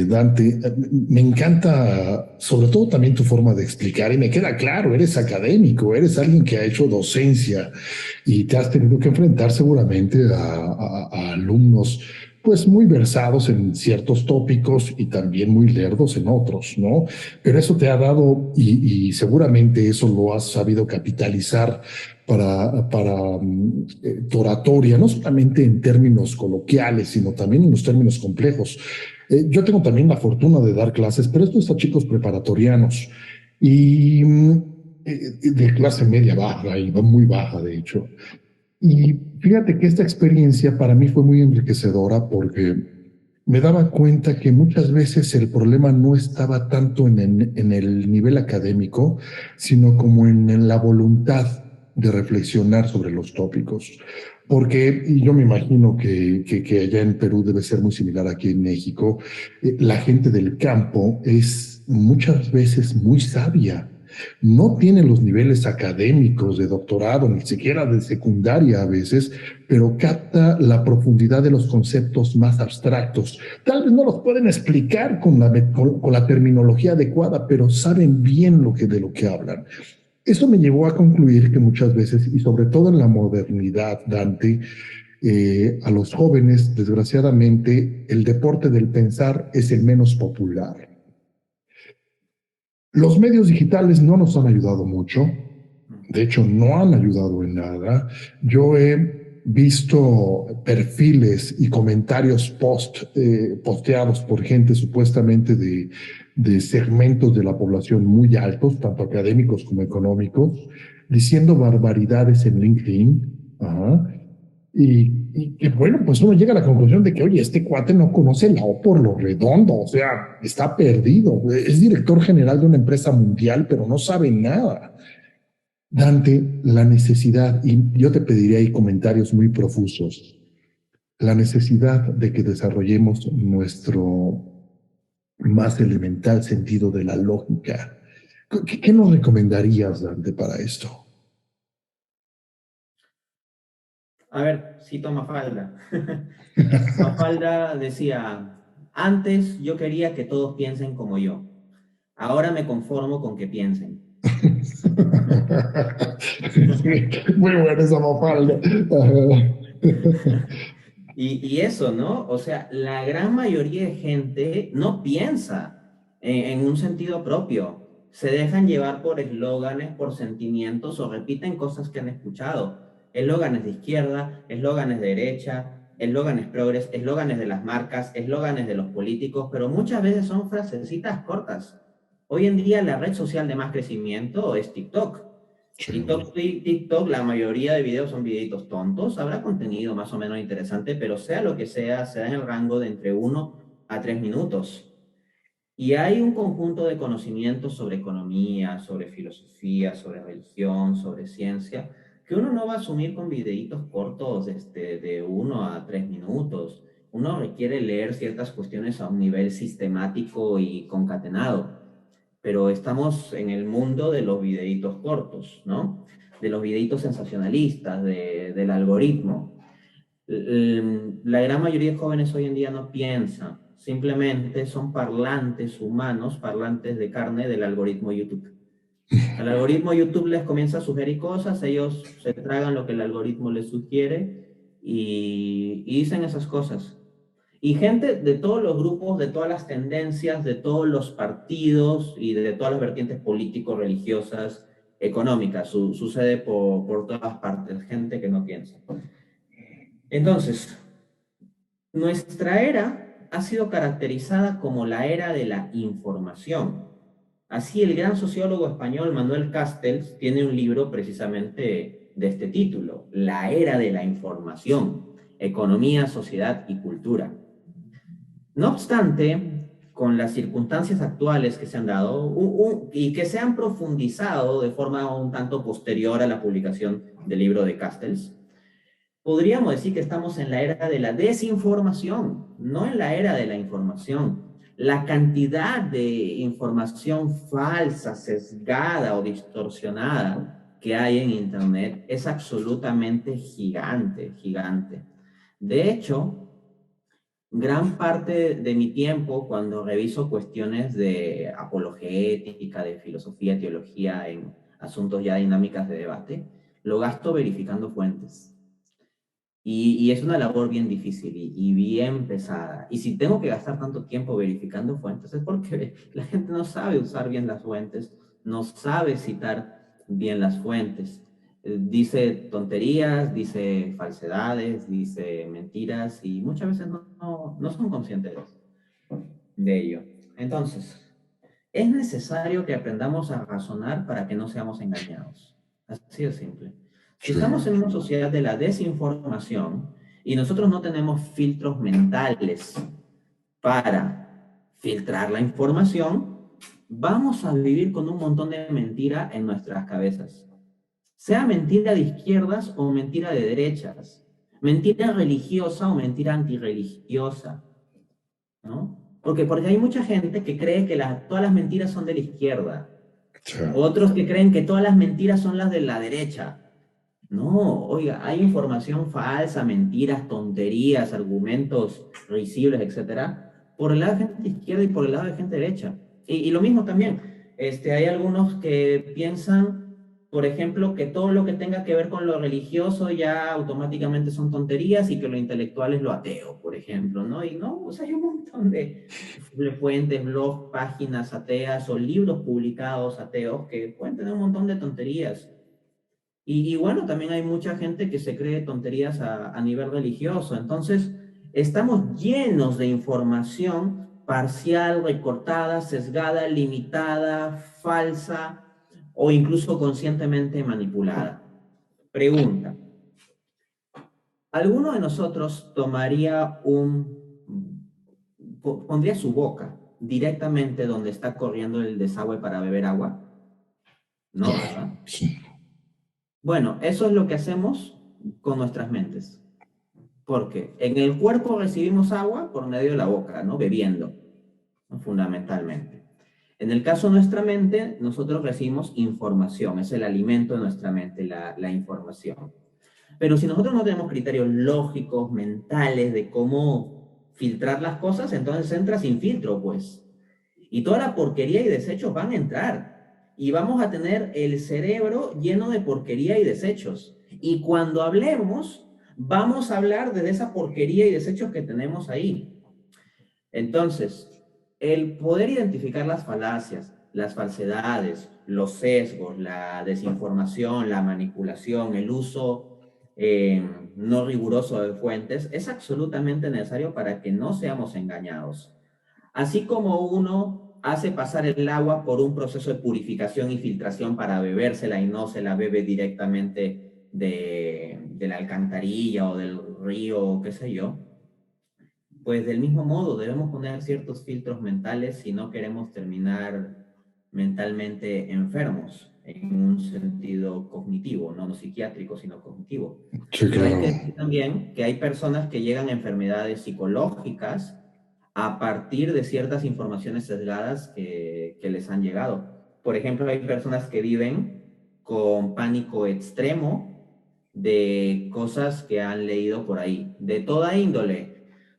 Dante, me encanta sobre todo también tu forma de explicar y me queda claro, eres académico, eres alguien que ha hecho docencia y te has tenido que enfrentar seguramente a alumnos pues muy versados en ciertos tópicos y también muy lerdos en otros, ¿no? Pero eso te ha dado y seguramente eso lo has sabido capitalizar para tu oratoria, no solamente en términos coloquiales, sino también en los términos complejos. Yo tengo también la fortuna de dar clases, pero esto es a chicos preparatorianos y de clase media baja y muy baja, de hecho. Y fíjate que esta experiencia para mí fue muy enriquecedora porque me daba cuenta que muchas veces el problema no estaba tanto en el nivel académico, sino como en la voluntad de reflexionar sobre los tópicos. Porque y yo me imagino que allá en Perú debe ser muy similar aquí en México, la gente del campo es muchas veces muy sabia, no tiene los niveles académicos de doctorado, ni siquiera de secundaria a veces, pero capta la profundidad de los conceptos más abstractos. Tal vez no los pueden explicar con la terminología adecuada, pero saben bien de lo que hablan. Eso me llevó a concluir que muchas veces, y sobre todo en la modernidad, Dante, a los jóvenes, desgraciadamente, el deporte del pensar es el menos popular. Los medios digitales no nos han ayudado mucho, de hecho no han ayudado en nada. Yo he visto perfiles y comentarios posteados por gente supuestamente de segmentos de la población muy altos, tanto académicos como económicos, diciendo barbaridades en LinkedIn. Ajá. Y bueno, pues uno llega a la conclusión de que, oye, este cuate no conoce la O por lo redondo, o sea, está perdido. Es director general de una empresa mundial, pero no sabe nada. Dante, la necesidad, y yo te pediría ahí comentarios muy profusos, la necesidad de que desarrollemos nuestro más elemental sentido de la lógica. ¿Qué nos recomendarías, Dante, para esto? A ver, cito a Mafalda. Mafalda decía, antes yo quería que todos piensen como yo, ahora me conformo con que piensen. Sí, muy buena esa Mafalda. Ajá. Y eso, ¿no? O sea, la gran mayoría de gente no piensa en un sentido propio. Se dejan llevar por eslóganes, por sentimientos o repiten cosas que han escuchado. Eslóganes de izquierda, eslóganes de derecha, eslóganes progres, eslóganes de las marcas, eslóganes de los políticos, pero muchas veces son frasecitas cortas. Hoy en día la red social de más crecimiento es TikTok. Sí. TikTok, la mayoría de videos son videitos tontos, habrá contenido más o menos interesante, pero sea lo que sea, se da en el rango de entre 1 a 3 minutos. Y hay un conjunto de conocimientos sobre economía, sobre filosofía, sobre religión, sobre ciencia, que uno no va a asumir con videitos cortos de 1 a 3 minutos. Uno requiere leer ciertas cuestiones a un nivel sistemático y concatenado, pero estamos en el mundo de los videitos cortos, ¿no? De los videitos sensacionalistas, del algoritmo. La gran mayoría de jóvenes hoy en día no piensan, simplemente son parlantes humanos, parlantes de carne del algoritmo YouTube. El algoritmo YouTube les comienza a sugerir cosas, ellos se tragan lo que el algoritmo les sugiere y dicen esas cosas. Y gente de todos los grupos, de todas las tendencias, de todos los partidos y de todas las vertientes políticos, religiosas, económicas. Sucede por todas partes, gente que no piensa. Entonces, nuestra era ha sido caracterizada como la era de la información. Así, el gran sociólogo español Manuel Castells tiene un libro precisamente de este título, La era de la información, economía, sociedad y cultura. No obstante, con las circunstancias actuales que se han dado y que se han profundizado de forma un tanto posterior a la publicación del libro de Castells, podríamos decir que estamos en la era de la desinformación, no en la era de la información. La cantidad de información falsa, sesgada o distorsionada que hay en Internet es absolutamente gigante, gigante. De hecho, gran parte de mi tiempo cuando reviso cuestiones de apologética, de filosofía, teología en asuntos ya dinámicas de debate, lo gasto verificando fuentes. Y es una labor bien difícil y bien pesada. Y si tengo que gastar tanto tiempo verificando fuentes es porque la gente no sabe usar bien las fuentes, no sabe citar bien las fuentes. Dice tonterías, dice falsedades, dice mentiras y muchas veces no son conscientes de ello. Entonces, es necesario que aprendamos a razonar para que no seamos engañados. Así de simple. Si Sí. estamos en una sociedad de la desinformación y nosotros no tenemos filtros mentales para filtrar la información, vamos a vivir con un montón de mentira en nuestras cabezas. Sea mentira de izquierdas o mentira de derechas, mentira religiosa o mentira antirreligiosa, ¿no? Porque hay mucha gente que cree que todas las mentiras son de la izquierda, Sí. otros que creen que todas las mentiras son las de la derecha. No, oiga, hay información falsa, mentiras, tonterías, argumentos risibles, etcétera, por el lado de gente izquierda y por el lado de gente derecha. Y lo mismo también, hay algunos que piensan, por ejemplo, que todo lo que tenga que ver con lo religioso ya automáticamente son tonterías y que lo intelectual es lo ateo, por ejemplo, ¿no? Y no, o sea, hay un montón de fuentes, blogs, páginas ateas o libros publicados ateos que pueden tener un montón de tonterías. Y bueno, también hay mucha gente que se cree tonterías a nivel religioso. Entonces, estamos llenos de información parcial, recortada, sesgada, limitada, falsa o incluso conscientemente manipulada. Pregunta, ¿alguno de nosotros pondría su boca directamente donde está corriendo el desagüe para beber agua? No, Claro, ¿verdad? sí. Bueno, eso es lo que hacemos con nuestras mentes. Porque en el cuerpo recibimos agua por medio de la boca, ¿no? Bebiendo, ¿no? Fundamentalmente. En el caso de nuestra mente, nosotros recibimos información, es el alimento de nuestra mente, la información. Pero si nosotros no tenemos criterios lógicos, mentales, de cómo filtrar las cosas, entonces entra sin filtro, pues. Y toda la porquería y desechos van a entrar. Y vamos a tener el cerebro lleno de porquería y desechos. Y cuando hablemos, vamos a hablar de esa porquería y desechos que tenemos ahí. Entonces, el poder identificar las falacias, las falsedades, los sesgos, la desinformación, la manipulación, el uso no riguroso de fuentes, es absolutamente necesario para que no seamos engañados. Así como uno hace pasar el agua por un proceso de purificación y filtración para bebérsela y no se la bebe directamente de la alcantarilla o del río, qué sé yo, pues del mismo modo debemos poner ciertos filtros mentales si no queremos terminar mentalmente enfermos en un sentido cognitivo, no psiquiátrico, sino cognitivo. Sí, Pero hay claro. que decir también que hay personas que llegan a enfermedades psicológicas a partir de ciertas informaciones sesgadas que les han llegado. Por ejemplo, hay personas que viven con pánico extremo de cosas que han leído por ahí, de toda índole,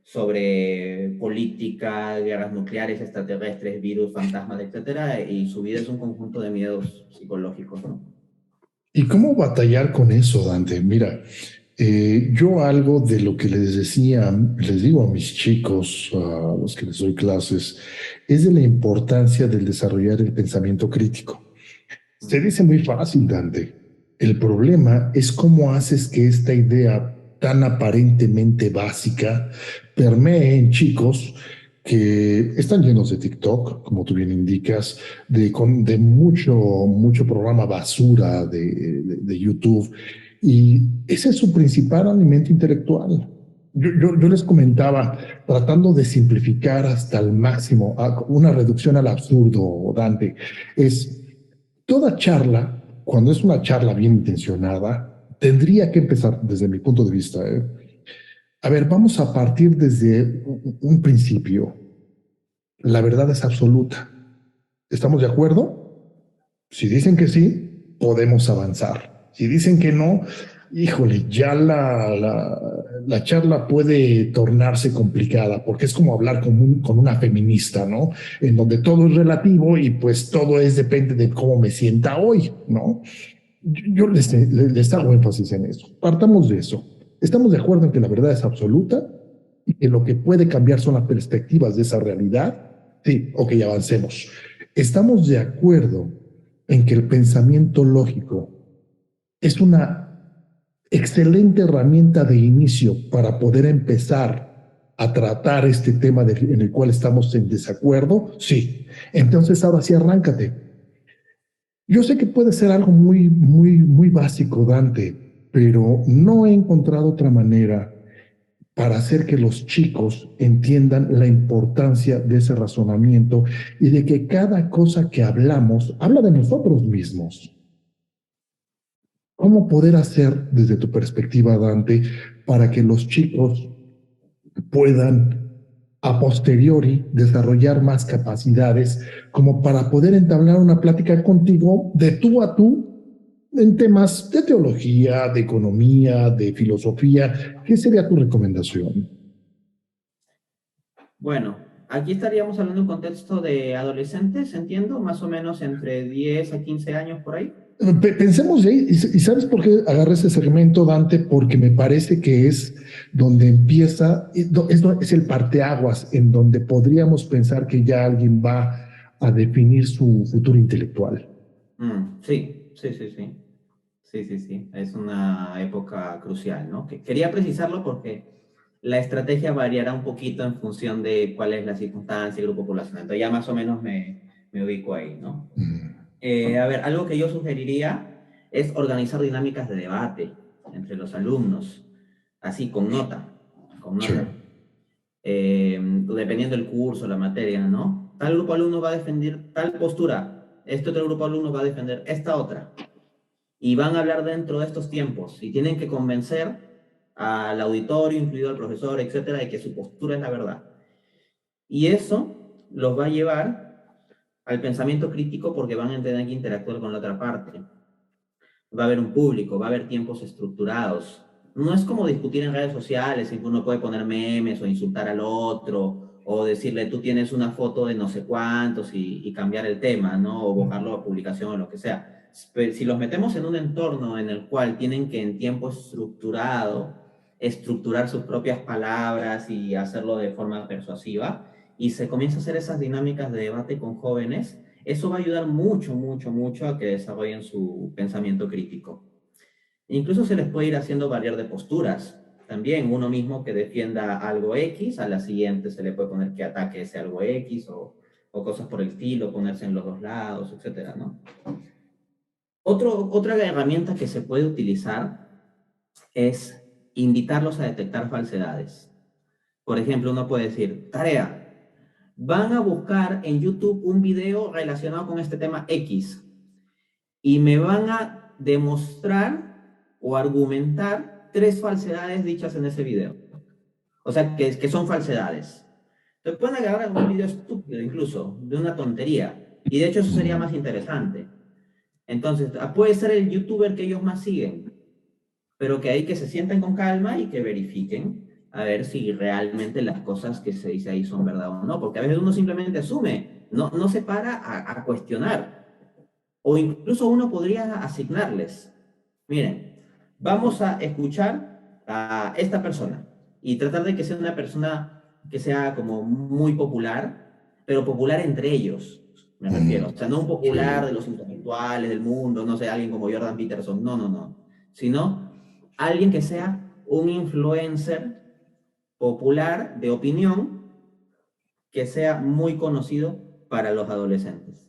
sobre política, guerras nucleares, extraterrestres, virus, fantasmas, etcétera, y su vida es un conjunto de miedos psicológicos, ¿no? ¿Y cómo batallar con eso, Dante? Mira, yo algo de lo que les decía, les digo a mis chicos, a los que les doy clases, es de la importancia del desarrollar el pensamiento crítico. Se Mm. dice muy fácil, Dante. El problema es cómo haces que esta idea tan aparentemente básica permee en chicos que están llenos de TikTok, como tú bien indicas, de mucho programa basura de YouTube. Y ese es su principal alimento intelectual. Yo les comentaba, tratando de simplificar hasta el máximo, una reducción al absurdo, Dante, es toda charla, cuando es una charla bien intencionada, tendría que empezar desde mi punto de vista. A ver, vamos a partir desde un principio. La verdad es absoluta. ¿Estamos de acuerdo? Si dicen que sí, podemos avanzar. Si dicen que no, híjole, ya la charla puede tornarse complicada, porque es como hablar con una feminista, ¿no? En donde todo es relativo y pues todo es depende de cómo me sienta hoy, ¿no? Yo les hago énfasis en eso. Partamos de eso. Estamos de acuerdo en que la verdad es absoluta y que lo que puede cambiar son las perspectivas de esa realidad. Sí, ok, avancemos. Estamos de acuerdo en que el pensamiento lógico es una excelente herramienta de inicio para poder empezar a tratar este tema en el cual estamos en desacuerdo. Sí, entonces ahora sí arráncate. Yo sé que puede ser algo muy básico, Dante, pero no he encontrado otra manera para hacer que los chicos entiendan la importancia de ese razonamiento y de que cada cosa que hablamos habla de nosotros mismos. ¿Cómo poder hacer desde tu perspectiva, Dante, para que los chicos puedan a posteriori desarrollar más capacidades como para poder entablar una plática contigo de tú a tú en temas de teología, de economía, de filosofía? ¿Qué sería tu recomendación? Bueno, aquí estaríamos hablando en contexto de adolescentes, entiendo, más o menos entre 10 a 15 años por ahí. Pensemos de ahí, y ¿sabes por qué agarré ese segmento, Dante? Porque me parece que es donde empieza, es el parteaguas en donde podríamos pensar que ya alguien va a definir su futuro intelectual. Sí, sí, sí, sí. Sí, sí, sí. Es una época crucial, ¿no? Quería precisarlo porque la estrategia variará un poquito en función de cuál es la circunstancia, el grupo poblacional. Entonces ya más o menos me ubico ahí, ¿no? Mm, A ver, algo que yo sugeriría es organizar dinámicas de debate entre los alumnos, así con nota, con sí, nota. Dependiendo del curso, la materia, ¿no? Tal grupo de alumnos va a defender tal postura, este otro grupo de alumnos va a defender esta otra. y van a hablar dentro de estos tiempos y tienen que convencer al auditorio, incluido al profesor, etcétera, de que su postura es la verdad. Y eso los va a llevar al pensamiento crítico porque van a tener que interactuar con la otra parte. Va a haber un público, va a haber tiempos estructurados. No es como discutir en redes sociales en que uno puede poner memes o insultar al otro o decirle tú tienes una foto de no sé cuántos y cambiar el tema, ¿no? O borrarlo a publicación o lo que sea. Pero si los metemos en un entorno en el cual tienen que en tiempo estructurado estructurar sus propias palabras y hacerlo de forma persuasiva y se comienza a hacer esas dinámicas de debate con jóvenes, eso va a ayudar mucho, mucho, mucho a que desarrollen su pensamiento crítico. Incluso se les puede ir haciendo variar de posturas. También uno mismo que defienda algo X, a la siguiente se le puede poner que ataque ese algo X o cosas por el estilo, ponerse en los dos lados, etcétera, ¿no? Otra herramienta que se puede utilizar es invitarlos a detectar falsedades. Por ejemplo, uno puede decir, tarea, van a buscar en YouTube un video relacionado con este tema X y me van a demostrar o argumentar 3 falsedades dichas en ese video. O sea, que son falsedades. Entonces pueden agarrar un video estúpido incluso, de una tontería. Y de hecho eso sería más interesante. Entonces, puede ser el youtuber que ellos más siguen, pero que hay que se sienten con calma y que verifiquen a ver si realmente las cosas que se dice ahí son verdad o no, porque a veces uno simplemente asume, no se para a cuestionar. O incluso uno podría asignarles, miren, vamos a escuchar a esta persona y tratar de que sea una persona que sea como muy popular, pero popular entre ellos, me refiero. O sea, no un popular Sí. de los intelectuales del mundo, no sé, alguien como Jordan Peterson, no, sino alguien que sea un influencer popular de opinión que sea muy conocido para los adolescentes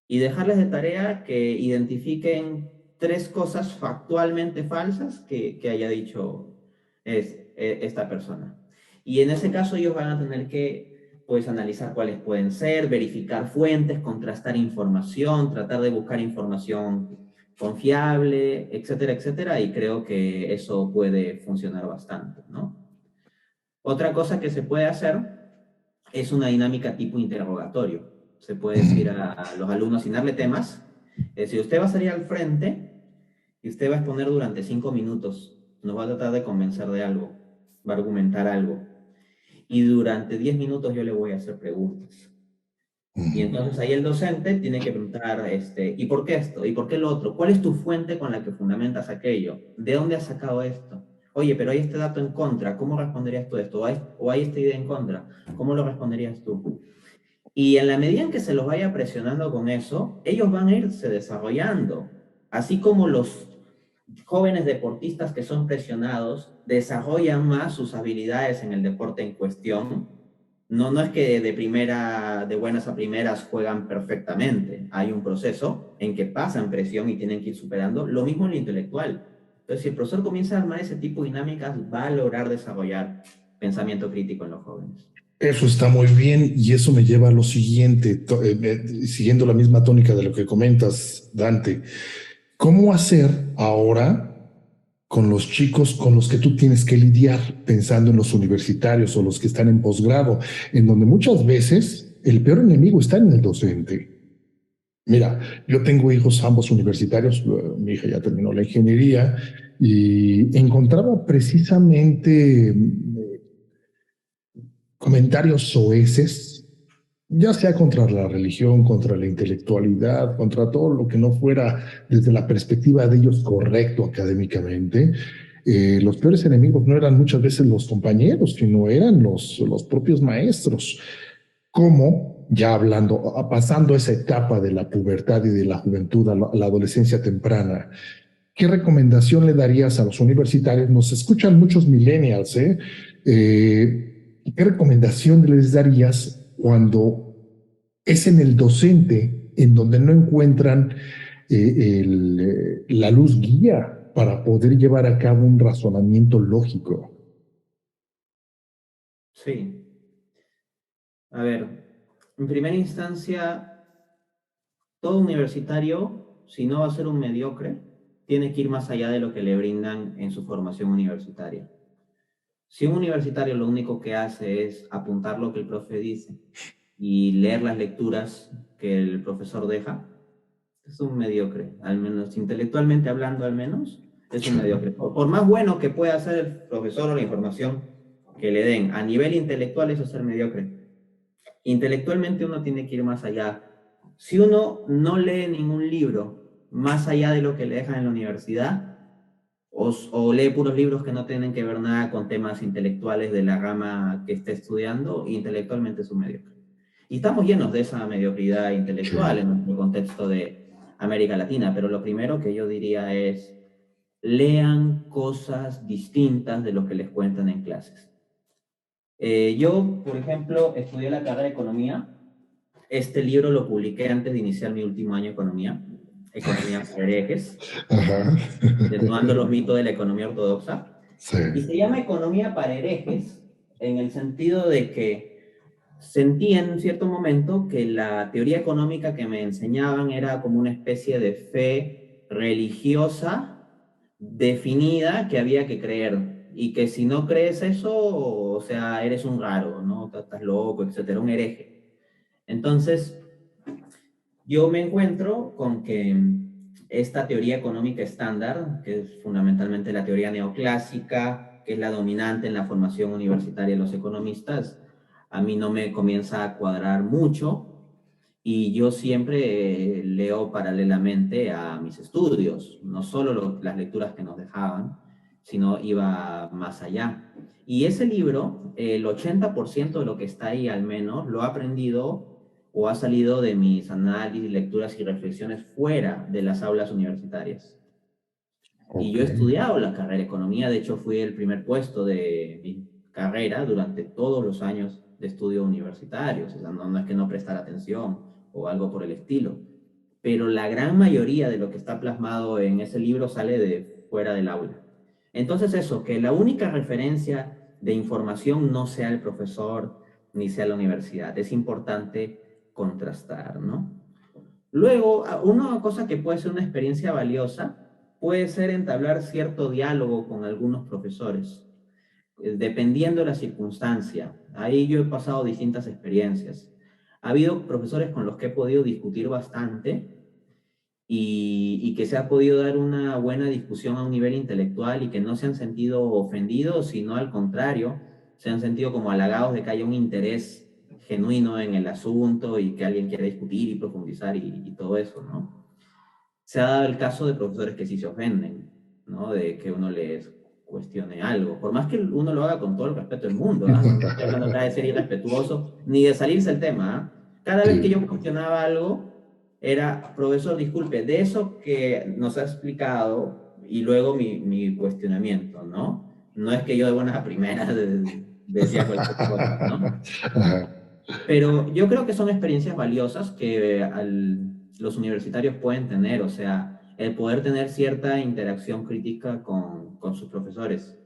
y dejarles de tarea que identifiquen 3 cosas factualmente falsas que haya dicho esta persona. Y en ese caso ellos van a tener que pues analizar cuáles pueden ser, verificar fuentes, contrastar información, tratar de buscar información confiable, etcétera, etcétera, y creo que eso puede funcionar bastante, ¿no? Otra cosa que se puede hacer es una dinámica tipo interrogatorio. Se puede decir a los alumnos sin darle temas, es decir, usted va a salir al frente y usted va a exponer durante 5 minutos, nos va a tratar de convencer de algo, va a argumentar algo. Y durante 10 minutos yo le voy a hacer preguntas. Y entonces ahí el docente tiene que preguntar, ¿y por qué esto? ¿Y por qué lo otro? ¿Cuál es tu fuente con la que fundamentas aquello? ¿De dónde has sacado esto? Oye, pero hay este dato en contra, ¿cómo responderías tú esto? O hay esta idea en contra, ¿cómo lo responderías tú? Y en la medida en que se los vaya presionando con eso, ellos van a irse desarrollando. Así como los jóvenes deportistas que son presionados desarrollan más sus habilidades en el deporte en cuestión. No es que de buenas a primeras juegan perfectamente. Hay un proceso en que pasan presión y tienen que ir superando. Lo mismo en lo intelectual. Entonces, si el profesor comienza a armar ese tipo de dinámicas, va a lograr desarrollar pensamiento crítico en los jóvenes. Eso está muy bien y eso me lleva a lo siguiente, siguiendo la misma tónica de lo que comentas, Dante. ¿Cómo hacer ahora con los chicos con los que tú tienes que lidiar, pensando en los universitarios o los que están en posgrado, en donde muchas veces el peor enemigo está en el docente? Mira, yo tengo hijos ambos universitarios, mi hija ya terminó la ingeniería y encontraba precisamente comentarios soeces, ya sea contra la religión, contra la intelectualidad, contra todo lo que no fuera desde la perspectiva de ellos correcto académicamente. Los peores enemigos no eran muchas veces los compañeros, sino eran los propios maestros. ¿Cómo, ya hablando, pasando esa etapa de la pubertad y de la juventud a la adolescencia temprana, qué recomendación le darías a los universitarios? Nos escuchan muchos millennials, ¿eh? ¿Qué recomendación les darías cuando es en el docente en donde no encuentran la luz guía para poder llevar a cabo un razonamiento lógico? Sí. A ver, en primera instancia, todo universitario si no va a ser un mediocre, tiene que ir más allá de lo que le brindan en su formación universitaria. Si un universitario lo único que hace es apuntar lo que el profe dice y leer las lecturas que el profesor deja, es un mediocre, al menos intelectualmente hablando, al menos es un mediocre. Por más bueno que pueda ser el profesor o la información que le den, a nivel intelectual eso es ser mediocre. Intelectualmente uno tiene que ir más allá. Si uno no lee ningún libro más allá de lo que le dejan en la universidad, o lee puros libros que no tienen que ver nada con temas intelectuales de la rama que esté estudiando, intelectualmente es un mediocre. Y estamos llenos de esa mediocridad intelectual en nuestro contexto de América Latina, pero lo primero que yo diría es, lean cosas distintas de lo que les cuentan en clases. Yo, por ejemplo, estudié la carrera de Economía. Este libro lo publiqué antes de iniciar mi último año de Economía para herejes, desnudando los mitos de la economía ortodoxa. Sí. Y se llama Economía para herejes en el sentido de que sentí en un cierto momento que la teoría económica que me enseñaban era como una especie de fe religiosa definida que había que creer. Y que si no crees eso, o sea, eres un raro, ¿no? Estás loco, etcétera, un hereje. Entonces, yo me encuentro con que esta teoría económica estándar, que es fundamentalmente la teoría neoclásica, que es la dominante en la formación universitaria de los economistas, a mí no me comienza a cuadrar mucho y yo siempre leo paralelamente a mis estudios, no solo las lecturas que nos dejaban, sino iba más allá. Y ese libro, el 80% de lo que está ahí al menos, lo he aprendido o ha salido de mis análisis, lecturas y reflexiones fuera de las aulas universitarias. Okay. Y yo he estudiado la carrera de Economía, de hecho fui el primer puesto de mi carrera durante todos los años de estudio universitarios, o sea, no es que no prestar atención o algo por el estilo, pero la gran mayoría de lo que está plasmado en ese libro sale de fuera del aula. Entonces eso, que la única referencia de información no sea el profesor ni sea la universidad, es importante contrastar, ¿no? Luego, una cosa que puede ser una experiencia valiosa puede ser entablar cierto diálogo con algunos profesores, dependiendo de la circunstancia. Ahí yo he pasado distintas experiencias. Ha habido profesores con los que he podido discutir bastante y que se ha podido dar una buena discusión a un nivel intelectual y que no se han sentido ofendidos, sino al contrario, se han sentido como halagados de que haya un interés genuino en el asunto y que alguien quiera discutir y profundizar y todo eso, ¿no? Se ha dado el caso de profesores que sí se ofenden, ¿no? De que uno les cuestione algo, por más que uno lo haga con todo el respeto del mundo, ¿no? No estoy hablando acá de ser irrespetuoso ni de salirse del tema, ¿eh? Cada vez que yo cuestionaba algo, era, profesor, disculpe, de eso que nos ha explicado y luego mi cuestionamiento, ¿no? No es que yo de buenas a primeras decía cualquier cosa, ¿no? Pero yo creo que son experiencias valiosas que los universitarios pueden tener, o sea, el poder tener cierta interacción crítica con sus profesores.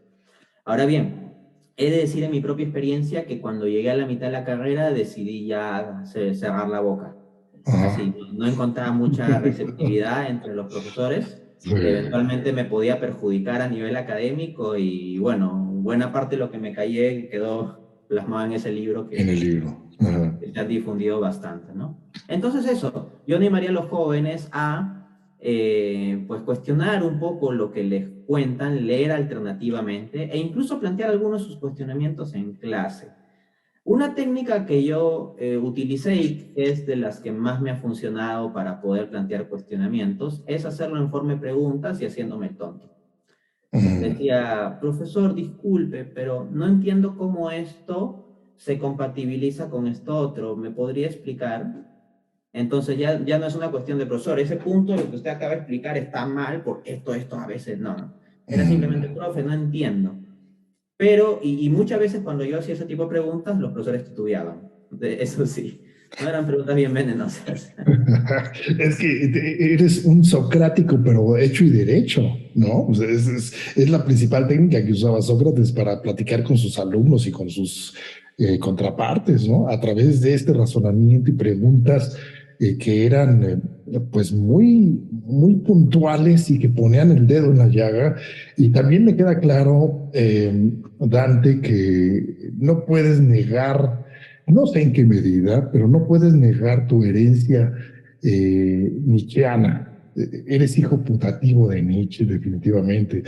Ahora bien, he de decir en mi propia experiencia que cuando llegué a la mitad de la carrera decidí ya cerrar la boca. Así, no encontraba mucha receptividad entre los profesores, eventualmente me podía perjudicar a nivel académico y bueno, buena parte de lo que me callé quedó plasmado en ese libro que, que se ha difundido bastante, ¿no? Entonces eso, yo animaría a los jóvenes a pues cuestionar un poco lo que les cuentan, leer alternativamente e incluso plantear algunos de sus cuestionamientos en clase. Una técnica que yo utilicé y que es de las que más me ha funcionado para poder plantear cuestionamientos es hacerlo en forma de preguntas y haciéndome el tonto. Decía, profesor, disculpe, pero no entiendo cómo esto se compatibiliza con esto otro. ¿Me podría explicar? Entonces ya no es una cuestión de profesor. Ese punto, lo que usted acaba de explicar, está mal por esto a veces no. Era simplemente, profe, no entiendo. Pero, y muchas veces cuando yo hacía ese tipo de preguntas, los profesores titubeaban. Eso sí, no eran preguntas bien venenosas. Es que eres un socrático, pero hecho y derecho, ¿no? O sea, es la principal técnica que usaba Sócrates para platicar con sus alumnos y con sus contrapartes, ¿no? A través de este razonamiento y preguntas que eran pues muy puntuales y que ponían el dedo en la llaga. Y también me queda claro, Dante, que no puedes negar, no sé en qué medida, pero no puedes negar tu herencia nietzscheana. Eres hijo putativo de Nietzsche, definitivamente.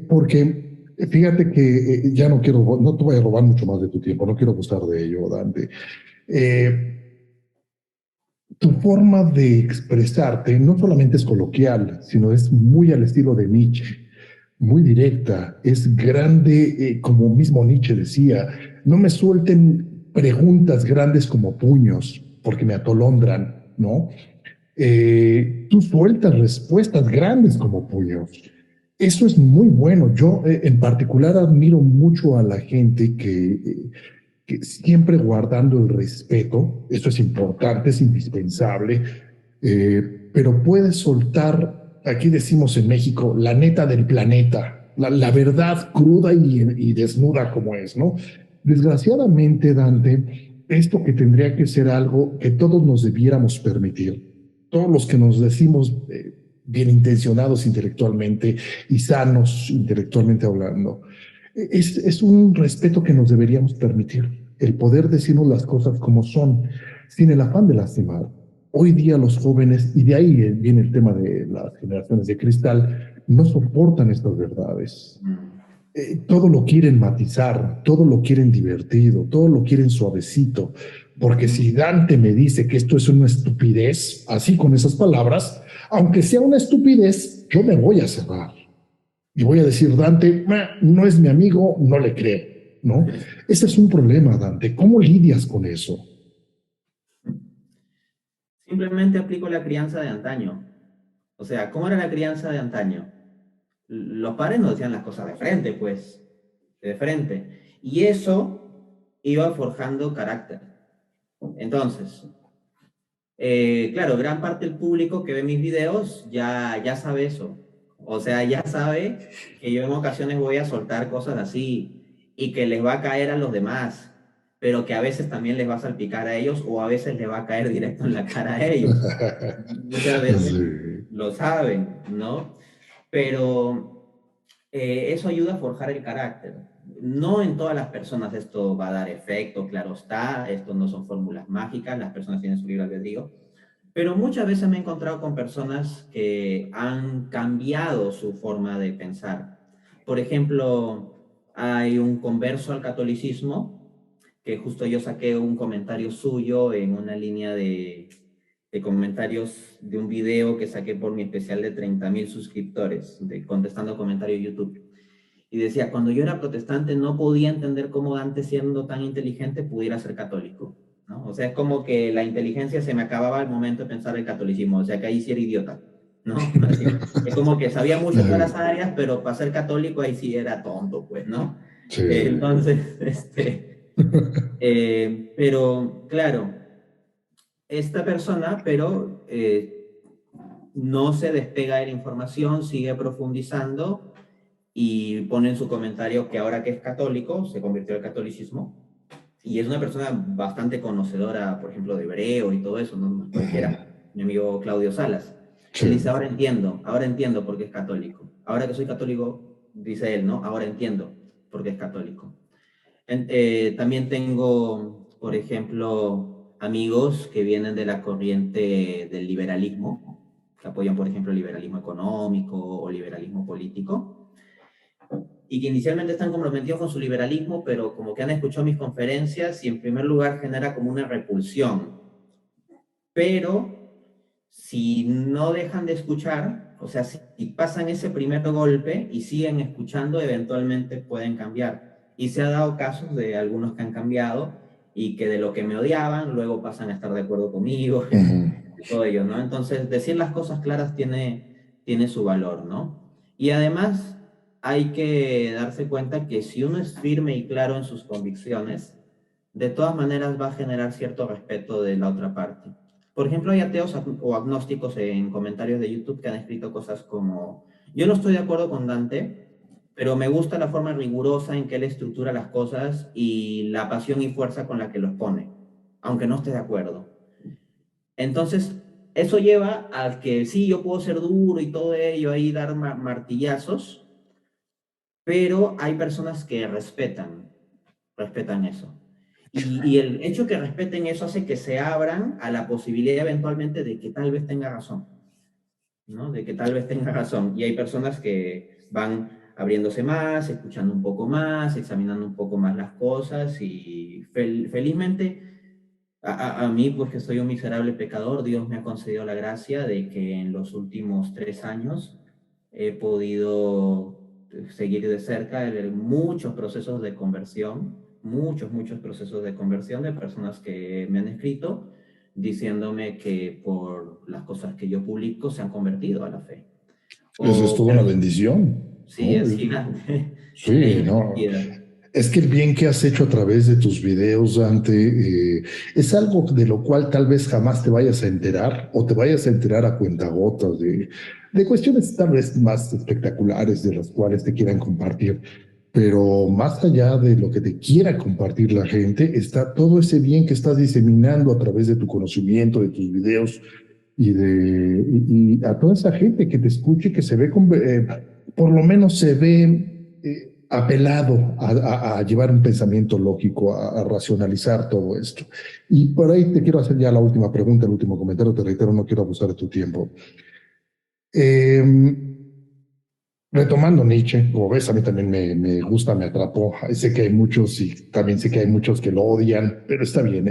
Porque fíjate que ya no quiero, no te voy a robar mucho más de tu tiempo, no quiero abusar de ello, Dante. Eh, Tu forma de expresarte no solamente es coloquial, sino es muy al estilo de Nietzsche, muy directa, es grande, como mismo Nietzsche decía, no me suelten preguntas grandes como puños, porque me atolondran, ¿no? Tú sueltas respuestas grandes como puños. Eso es muy bueno. Yo en particular admiro mucho a la gente que siempre guardando el respeto, eso es importante, es indispensable, pero puedes soltar, aquí decimos en México, la neta del planeta, la verdad cruda y desnuda como es, ¿no? Desgraciadamente, Dante, esto que tendría que ser algo que todos nos debiéramos permitir, todos los que nos decimos bien intencionados intelectualmente y sanos intelectualmente hablando, es un respeto que nos deberíamos permitir, el poder decirnos las cosas como son, sin el afán de lastimar. Hoy día los jóvenes, y de ahí viene el tema de las generaciones de cristal, no soportan estas verdades. Todo lo quieren matizar, todo lo quieren divertido, todo lo quieren suavecito, porque si Dante me dice que esto es una estupidez, así con esas palabras, aunque sea una estupidez, yo me voy a cerrar y voy a decir, Dante, no es mi amigo, no le creo, ¿no? Ese es un problema, Dante. ¿Cómo lidias con eso? Simplemente aplico la crianza de antaño. O sea, ¿cómo era la crianza de antaño? Los padres nos decían las cosas de frente, pues, de frente. Y eso iba forjando carácter. Entonces, claro, gran parte del público que ve mis videos ya sabe eso. O sea, ya sabe que yo en ocasiones voy a soltar cosas así y que les va a caer a los demás, pero que a veces también les va a salpicar a ellos o a veces les va a caer directo en la cara a ellos. Muchas veces Sí. lo saben, ¿no? Pero eso ayuda a forjar el carácter. No en todas las personas esto va a dar efecto, claro está, esto no son fórmulas mágicas, las personas tienen su libre albedrío, pero muchas veces me he encontrado con personas que han cambiado su forma de pensar. Por ejemplo, hay un converso al catolicismo, que justo yo saqué un comentario suyo en una línea de comentarios de un video que saqué por mi especial de 30.000 suscriptores, de contestando comentarios de YouTube. Y decía, cuando yo era protestante no podía entender cómo Dante, siendo tan inteligente, pudiera ser católico, ¿no? O sea, es como que la inteligencia se me acababa al momento de pensar el catolicismo, o sea, que ahí sí era idiota, ¿no? Así, es como que sabía mucho en todas las áreas, pero para ser católico ahí sí era tonto, pues, ¿no? Sí. Entonces, pero claro, esta persona, pero no se despega de la información, sigue profundizando y pone en su comentario que ahora que es católico, se convirtió al catolicismo, y es una persona bastante conocedora, por ejemplo, de hebreo y todo eso, no cualquiera, mi amigo Claudio Salas. Sí. Él dice, ahora entiendo por qué es católico. Ahora que soy católico, dice él, ¿no? Ahora entiendo por qué es católico. También tengo, por ejemplo, amigos que vienen de la corriente del liberalismo, que apoyan, por ejemplo, el liberalismo económico o liberalismo político, y que inicialmente están comprometidos con su liberalismo, pero como que han escuchado mis conferencias y en primer lugar genera como una repulsión. Pero si no dejan de escuchar, o sea, si pasan ese primer golpe y siguen escuchando, eventualmente pueden cambiar. Y se ha dado casos de algunos que han cambiado y que de lo que me odiaban, luego pasan a estar de acuerdo conmigo, y todo ello, ¿no? Entonces, decir las cosas claras tiene su valor, ¿no? Y además, hay que darse cuenta que si uno es firme y claro en sus convicciones, de todas maneras va a generar cierto respeto de la otra parte. Por ejemplo, hay ateos o agnósticos en comentarios de YouTube que han escrito cosas como, yo no estoy de acuerdo con Dante, pero me gusta la forma rigurosa en que él estructura las cosas y la pasión y fuerza con la que los pone, aunque no esté de acuerdo. Entonces, eso lleva a que sí, yo puedo ser duro y todo ello, ahí dar martillazos, pero hay personas que respetan eso. Y el hecho que respeten eso hace que se abran a la posibilidad eventualmente de que tal vez tenga razón, ¿no? De que tal vez tenga razón. Y hay personas que van abriéndose más, escuchando un poco más, examinando un poco más las cosas y felizmente a mí, pues que soy un miserable pecador, Dios me ha concedido la gracia de que en los últimos 3 años he podido seguir de cerca muchos procesos de conversión, muchos procesos de conversión de personas que me han escrito diciéndome que por las cosas que yo publico se han convertido a la fe. Eso es O, toda una bendición, sí, ¿no? es gigante, es Sí, no. inmerecida. Es que el bien que has hecho a través de tus videos, Dante, es algo de lo cual tal vez jamás te vayas a enterar o te vayas a enterar a cuentagotas de cuestiones tal vez más espectaculares de las cuales te quieran compartir. Pero más allá de lo que te quiera compartir la gente, está todo ese bien que estás diseminando a través de tu conocimiento, de tus videos y a toda esa gente que te escuche, que se ve, por lo menos se ve apelado a llevar un pensamiento lógico, a racionalizar todo esto. Y por ahí te quiero hacer ya la última pregunta, el último comentario, te reitero, no quiero abusar de tu tiempo. Eh, Retomando Nietzsche, como ves, a mí también me gusta, me atrapó. Sé que hay muchos y también sé que hay muchos que lo odian, pero está bien.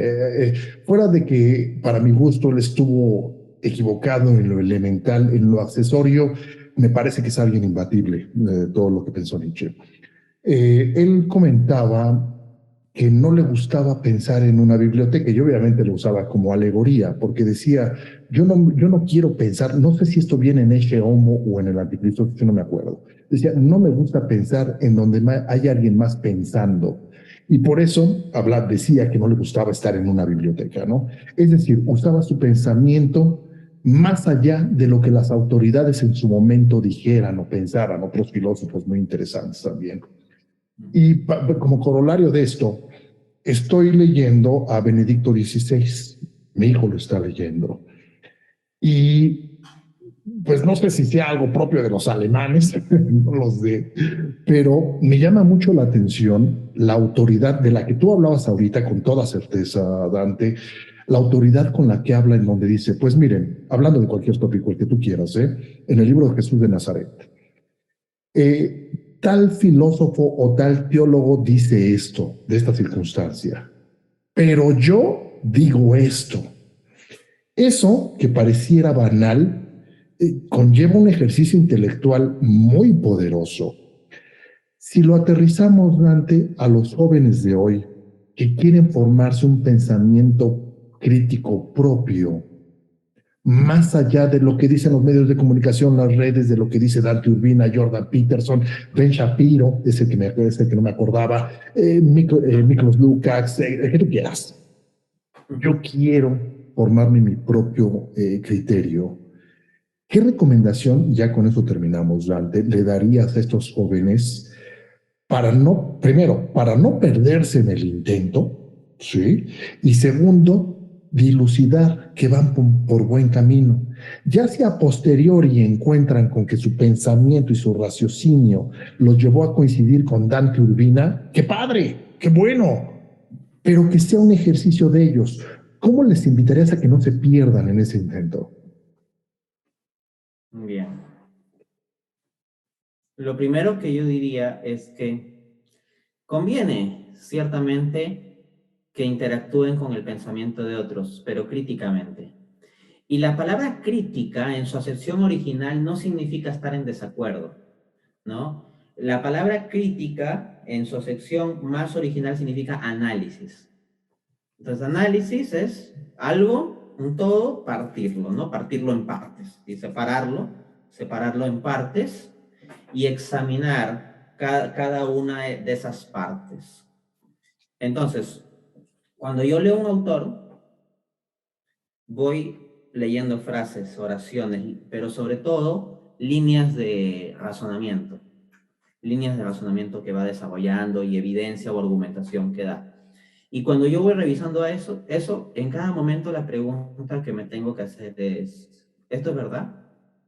Fuera de que para mi gusto él estuvo equivocado en lo elemental, en lo accesorio, me parece que es alguien imbatible, todo lo que pensó Nietzsche. Él comentaba que no le gustaba pensar en una biblioteca y obviamente lo usaba como alegoría, porque decía, yo no quiero pensar, no sé si esto viene en Eche Homo o en el Anticristo, si no me acuerdo. Decía, no me gusta pensar en donde hay alguien más pensando. Y por eso decía que no le gustaba estar en una biblioteca, ¿no? Es decir, usaba su pensamiento más allá de lo que las autoridades en su momento dijeran o pensaran, otros filósofos muy interesantes también. Y como corolario de esto, estoy leyendo a Benedicto XVI. Mi hijo lo está leyendo. Y pues no sé si sea algo propio de los alemanes, no los de, pero me llama mucho la atención la autoridad de la que tú hablabas ahorita con toda certeza, Dante, la autoridad con la que habla en donde dice, pues miren, hablando de cualquier tópico, el que tú quieras, en el libro de Jesús de Nazaret, tal filósofo o tal teólogo dice esto de esta circunstancia, pero yo digo esto. Eso que pareciera banal conlleva un ejercicio intelectual muy poderoso. Si lo aterrizamos, Dante, a los jóvenes de hoy que quieren formarse un pensamiento crítico propio, más allá de lo que dicen los medios de comunicación, las redes, de lo que dice Dante Urbina, Jordan Peterson, Ben Shapiro, ese que no me acordaba, Miklos Lukács, el que tú quieras. Yo quiero formarme mi propio criterio. ¿Qué recomendación, ya con eso terminamos, Dante, le darías a estos jóvenes para no, primero, para no perderse en el intento, ¿sí? Y segundo, dilucidar que van por buen camino. Ya si a posteriori encuentran con que su pensamiento y su raciocinio los llevó a coincidir con Dante Urbina, ¡qué padre! ¡Qué bueno! Pero que sea un ejercicio de ellos. ¿Cómo les invitarías a que no se pierdan en ese intento? Bien. Lo primero que yo diría es que conviene, ciertamente, que interactúen con el pensamiento de otros, pero críticamente. Y la palabra crítica en su acepción original no significa estar en desacuerdo, ¿no? La palabra crítica en su acepción más original significa análisis. Entonces, análisis es algo, un todo, partirlo, ¿no? Partirlo en partes y separarlo en partes y examinar cada una de esas partes. Entonces, cuando yo leo un autor, voy leyendo frases, oraciones, pero sobre todo líneas de razonamiento que va desarrollando y evidencia o argumentación que da. Y cuando yo voy revisando eso, en cada momento la pregunta que me tengo que hacer es, ¿esto es verdad?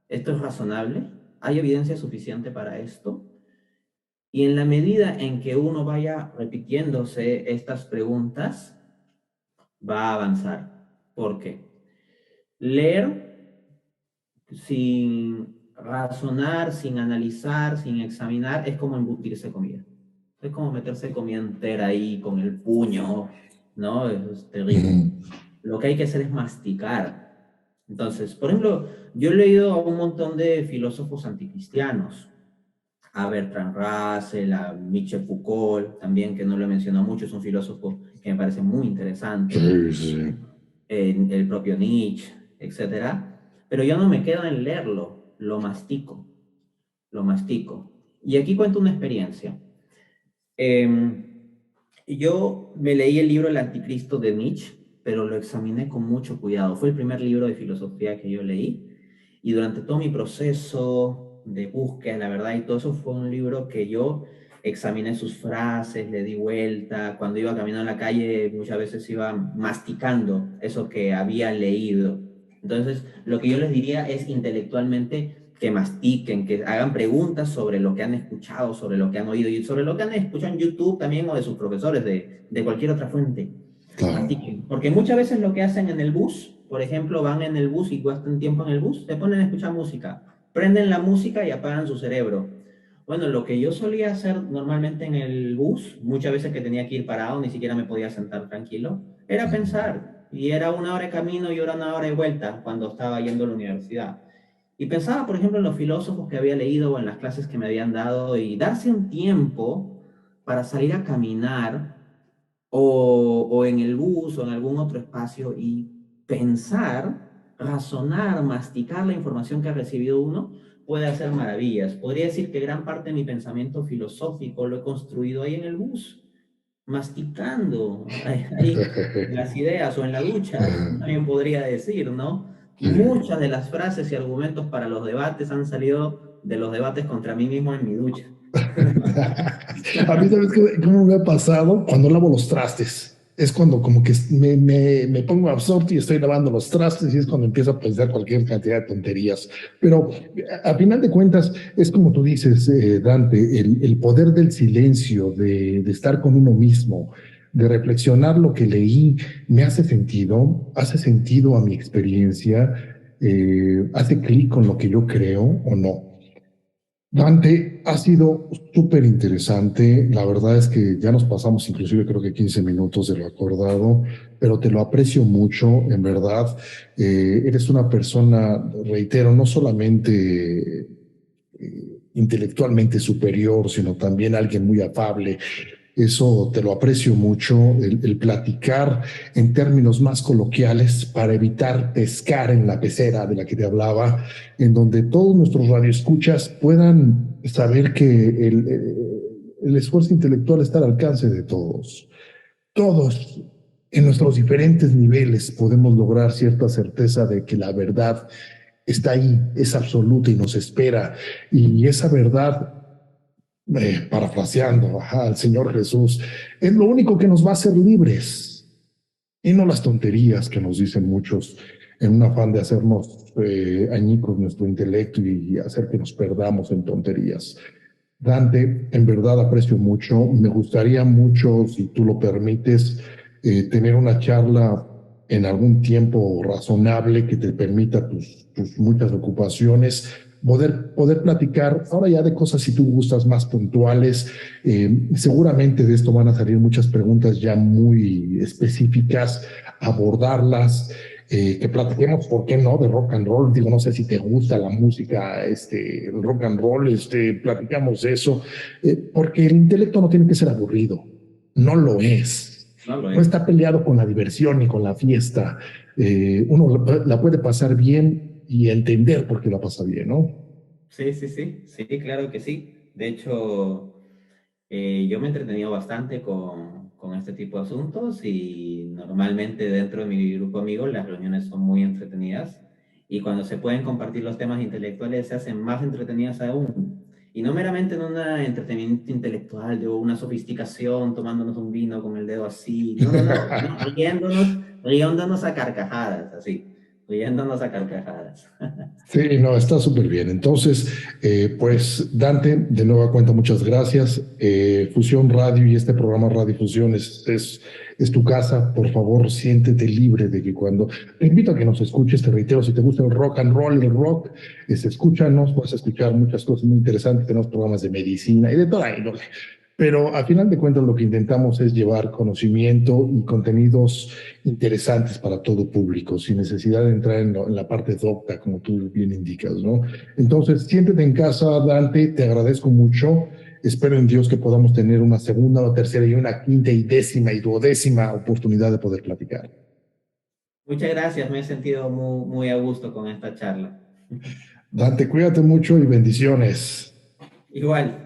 ¿Esto es razonable? ¿Hay evidencia suficiente para esto? Y en la medida en que uno vaya repitiéndose estas preguntas, va a avanzar. ¿Por qué? Leer sin razonar, sin analizar, sin examinar, es como embutirse comida. Es como meterse comida entera ahí con el puño, ¿no? Eso es terrible. Ujú. Lo que hay que hacer es masticar. Entonces, por ejemplo, yo he leído a un montón de filósofos anticristianos, a Bertrand Russell, a Michel Foucault, también, que no lo he mencionado mucho, es un filósofo que me parece muy interesante, Sí, sí. el propio Nietzsche, etcétera. Pero yo no me quedo en leerlo, lo mastico, lo mastico. Y aquí cuento una experiencia. Yo me leí el libro El Anticristo de Nietzsche, pero lo examiné con mucho cuidado. Fue el primer libro de filosofía que yo leí y durante todo mi proceso de búsqueda, la verdad, y todo eso fue un libro que yo examiné sus frases, le di vuelta. Cuando iba caminando en la calle, muchas veces iba masticando eso que había leído. Entonces, lo que yo les diría es intelectualmente que mastiquen, que hagan preguntas sobre lo que han escuchado, sobre lo que han oído y sobre lo que han escuchado en YouTube también o de sus profesores, de cualquier otra fuente. Claro. Mastiquen. Porque muchas veces lo que hacen en el bus, por ejemplo, van en el bus y gastan tiempo en el bus, se ponen a escuchar música, prenden la música y apagan su cerebro. Bueno, lo que yo solía hacer normalmente en el bus, muchas veces que tenía que ir parado, ni siquiera me podía sentar tranquilo, era Ujú. pensar. Y era una hora de camino y era una hora de vuelta cuando estaba yendo a la universidad. Y pensaba, por ejemplo, en los filósofos que había leído o en las clases que me habían dado y darse un tiempo para salir a caminar o en el bus o en algún otro espacio y pensar, razonar, masticar la información que ha recibido uno, puede hacer maravillas. Podría decir que gran parte de mi pensamiento filosófico lo he construido ahí en el bus, masticando ahí las ideas o en la ducha, también podría decir, ¿no? Sí. Muchas de las frases y argumentos para los debates han salido de los debates contra mí mismo en mi ducha. A mí, ¿sabes cómo me ha pasado? Cuando lavo los trastes. Es cuando como que me pongo absorto y estoy lavando los trastes y es cuando empiezo a pensar cualquier cantidad de tonterías. Pero a final de cuentas, es como tú dices, Dante, el poder del silencio, de estar con uno mismo, de reflexionar lo que leí, me hace sentido a mi experiencia, hace clic con lo que yo creo o no. Dante, ha sido súper interesante. La verdad es que ya nos pasamos inclusive creo que 15 minutos de lo acordado, pero te lo aprecio mucho, en verdad. Eres una persona, reitero, no solamente intelectualmente superior, sino también alguien muy afable. Eso te lo aprecio mucho, el platicar en términos más coloquiales para evitar pescar en la pecera de la que te hablaba, en donde todos nuestros radioescuchas puedan saber que el esfuerzo intelectual está al alcance de todos. Todos, en nuestros diferentes niveles, podemos lograr cierta certeza de que la verdad está ahí, es absoluta y nos espera. Y esa verdad parafraseando al Señor Jesús, es lo único que nos va a hacer libres y no las tonterías que nos dicen muchos en un afán de hacernos añicos nuestro intelecto y hacer que nos perdamos en tonterías. Dante, en verdad aprecio mucho, me gustaría mucho, si tú lo permites, tener una charla en algún tiempo razonable que te permita tus muchas ocupaciones, poder platicar ahora ya de cosas si tú gustas más puntuales. Seguramente de esto van a salir muchas preguntas ya muy específicas, abordarlas, que platiquemos, ¿por qué no?, de rock and roll. Digo, no sé si te gusta la música, el rock and roll, platicamos eso, porque el intelecto no tiene que ser aburrido, no lo es. No lo No es. está peleado con la diversión ni con la fiesta. Uno la puede pasar bien y entender por qué la pasa bien, ¿no? Sí, sí, sí, sí, claro que sí. De hecho, yo me he entretenido bastante con este tipo de asuntos y normalmente dentro de mi grupo de amigos las reuniones son muy entretenidas y cuando se pueden compartir los temas intelectuales se hacen más entretenidas aún. Y no meramente en un entretenimiento intelectual, de una sofisticación, tomándonos un vino con el dedo así. No, no, no, no, riéndonos a carcajadas, así, riéndonos a carcajadas. Sí, no, está súper bien. Entonces, pues Dante, de nueva cuenta, muchas gracias. Fusión Radio y este programa Radio Fusión es tu casa. Por favor, siéntete libre de que cuando... Te invito a que nos escuches, te reitero, si te gusta el rock and roll, el rock, escúchanos, vas a escuchar muchas cosas muy interesantes. Tenemos programas de medicina y de toda índole. Pero a final de cuentas lo que intentamos es llevar conocimiento y contenidos interesantes para todo público, sin necesidad de entrar en la parte docta, como tú bien indicas, ¿no? Entonces, siéntete en casa, Dante, te agradezco mucho. Espero en Dios que podamos tener una segunda, una tercera y una quinta y décima y duodécima oportunidad de poder platicar. Muchas gracias, me he sentido muy, muy a gusto con esta charla. Dante, cuídate mucho y bendiciones. Igual.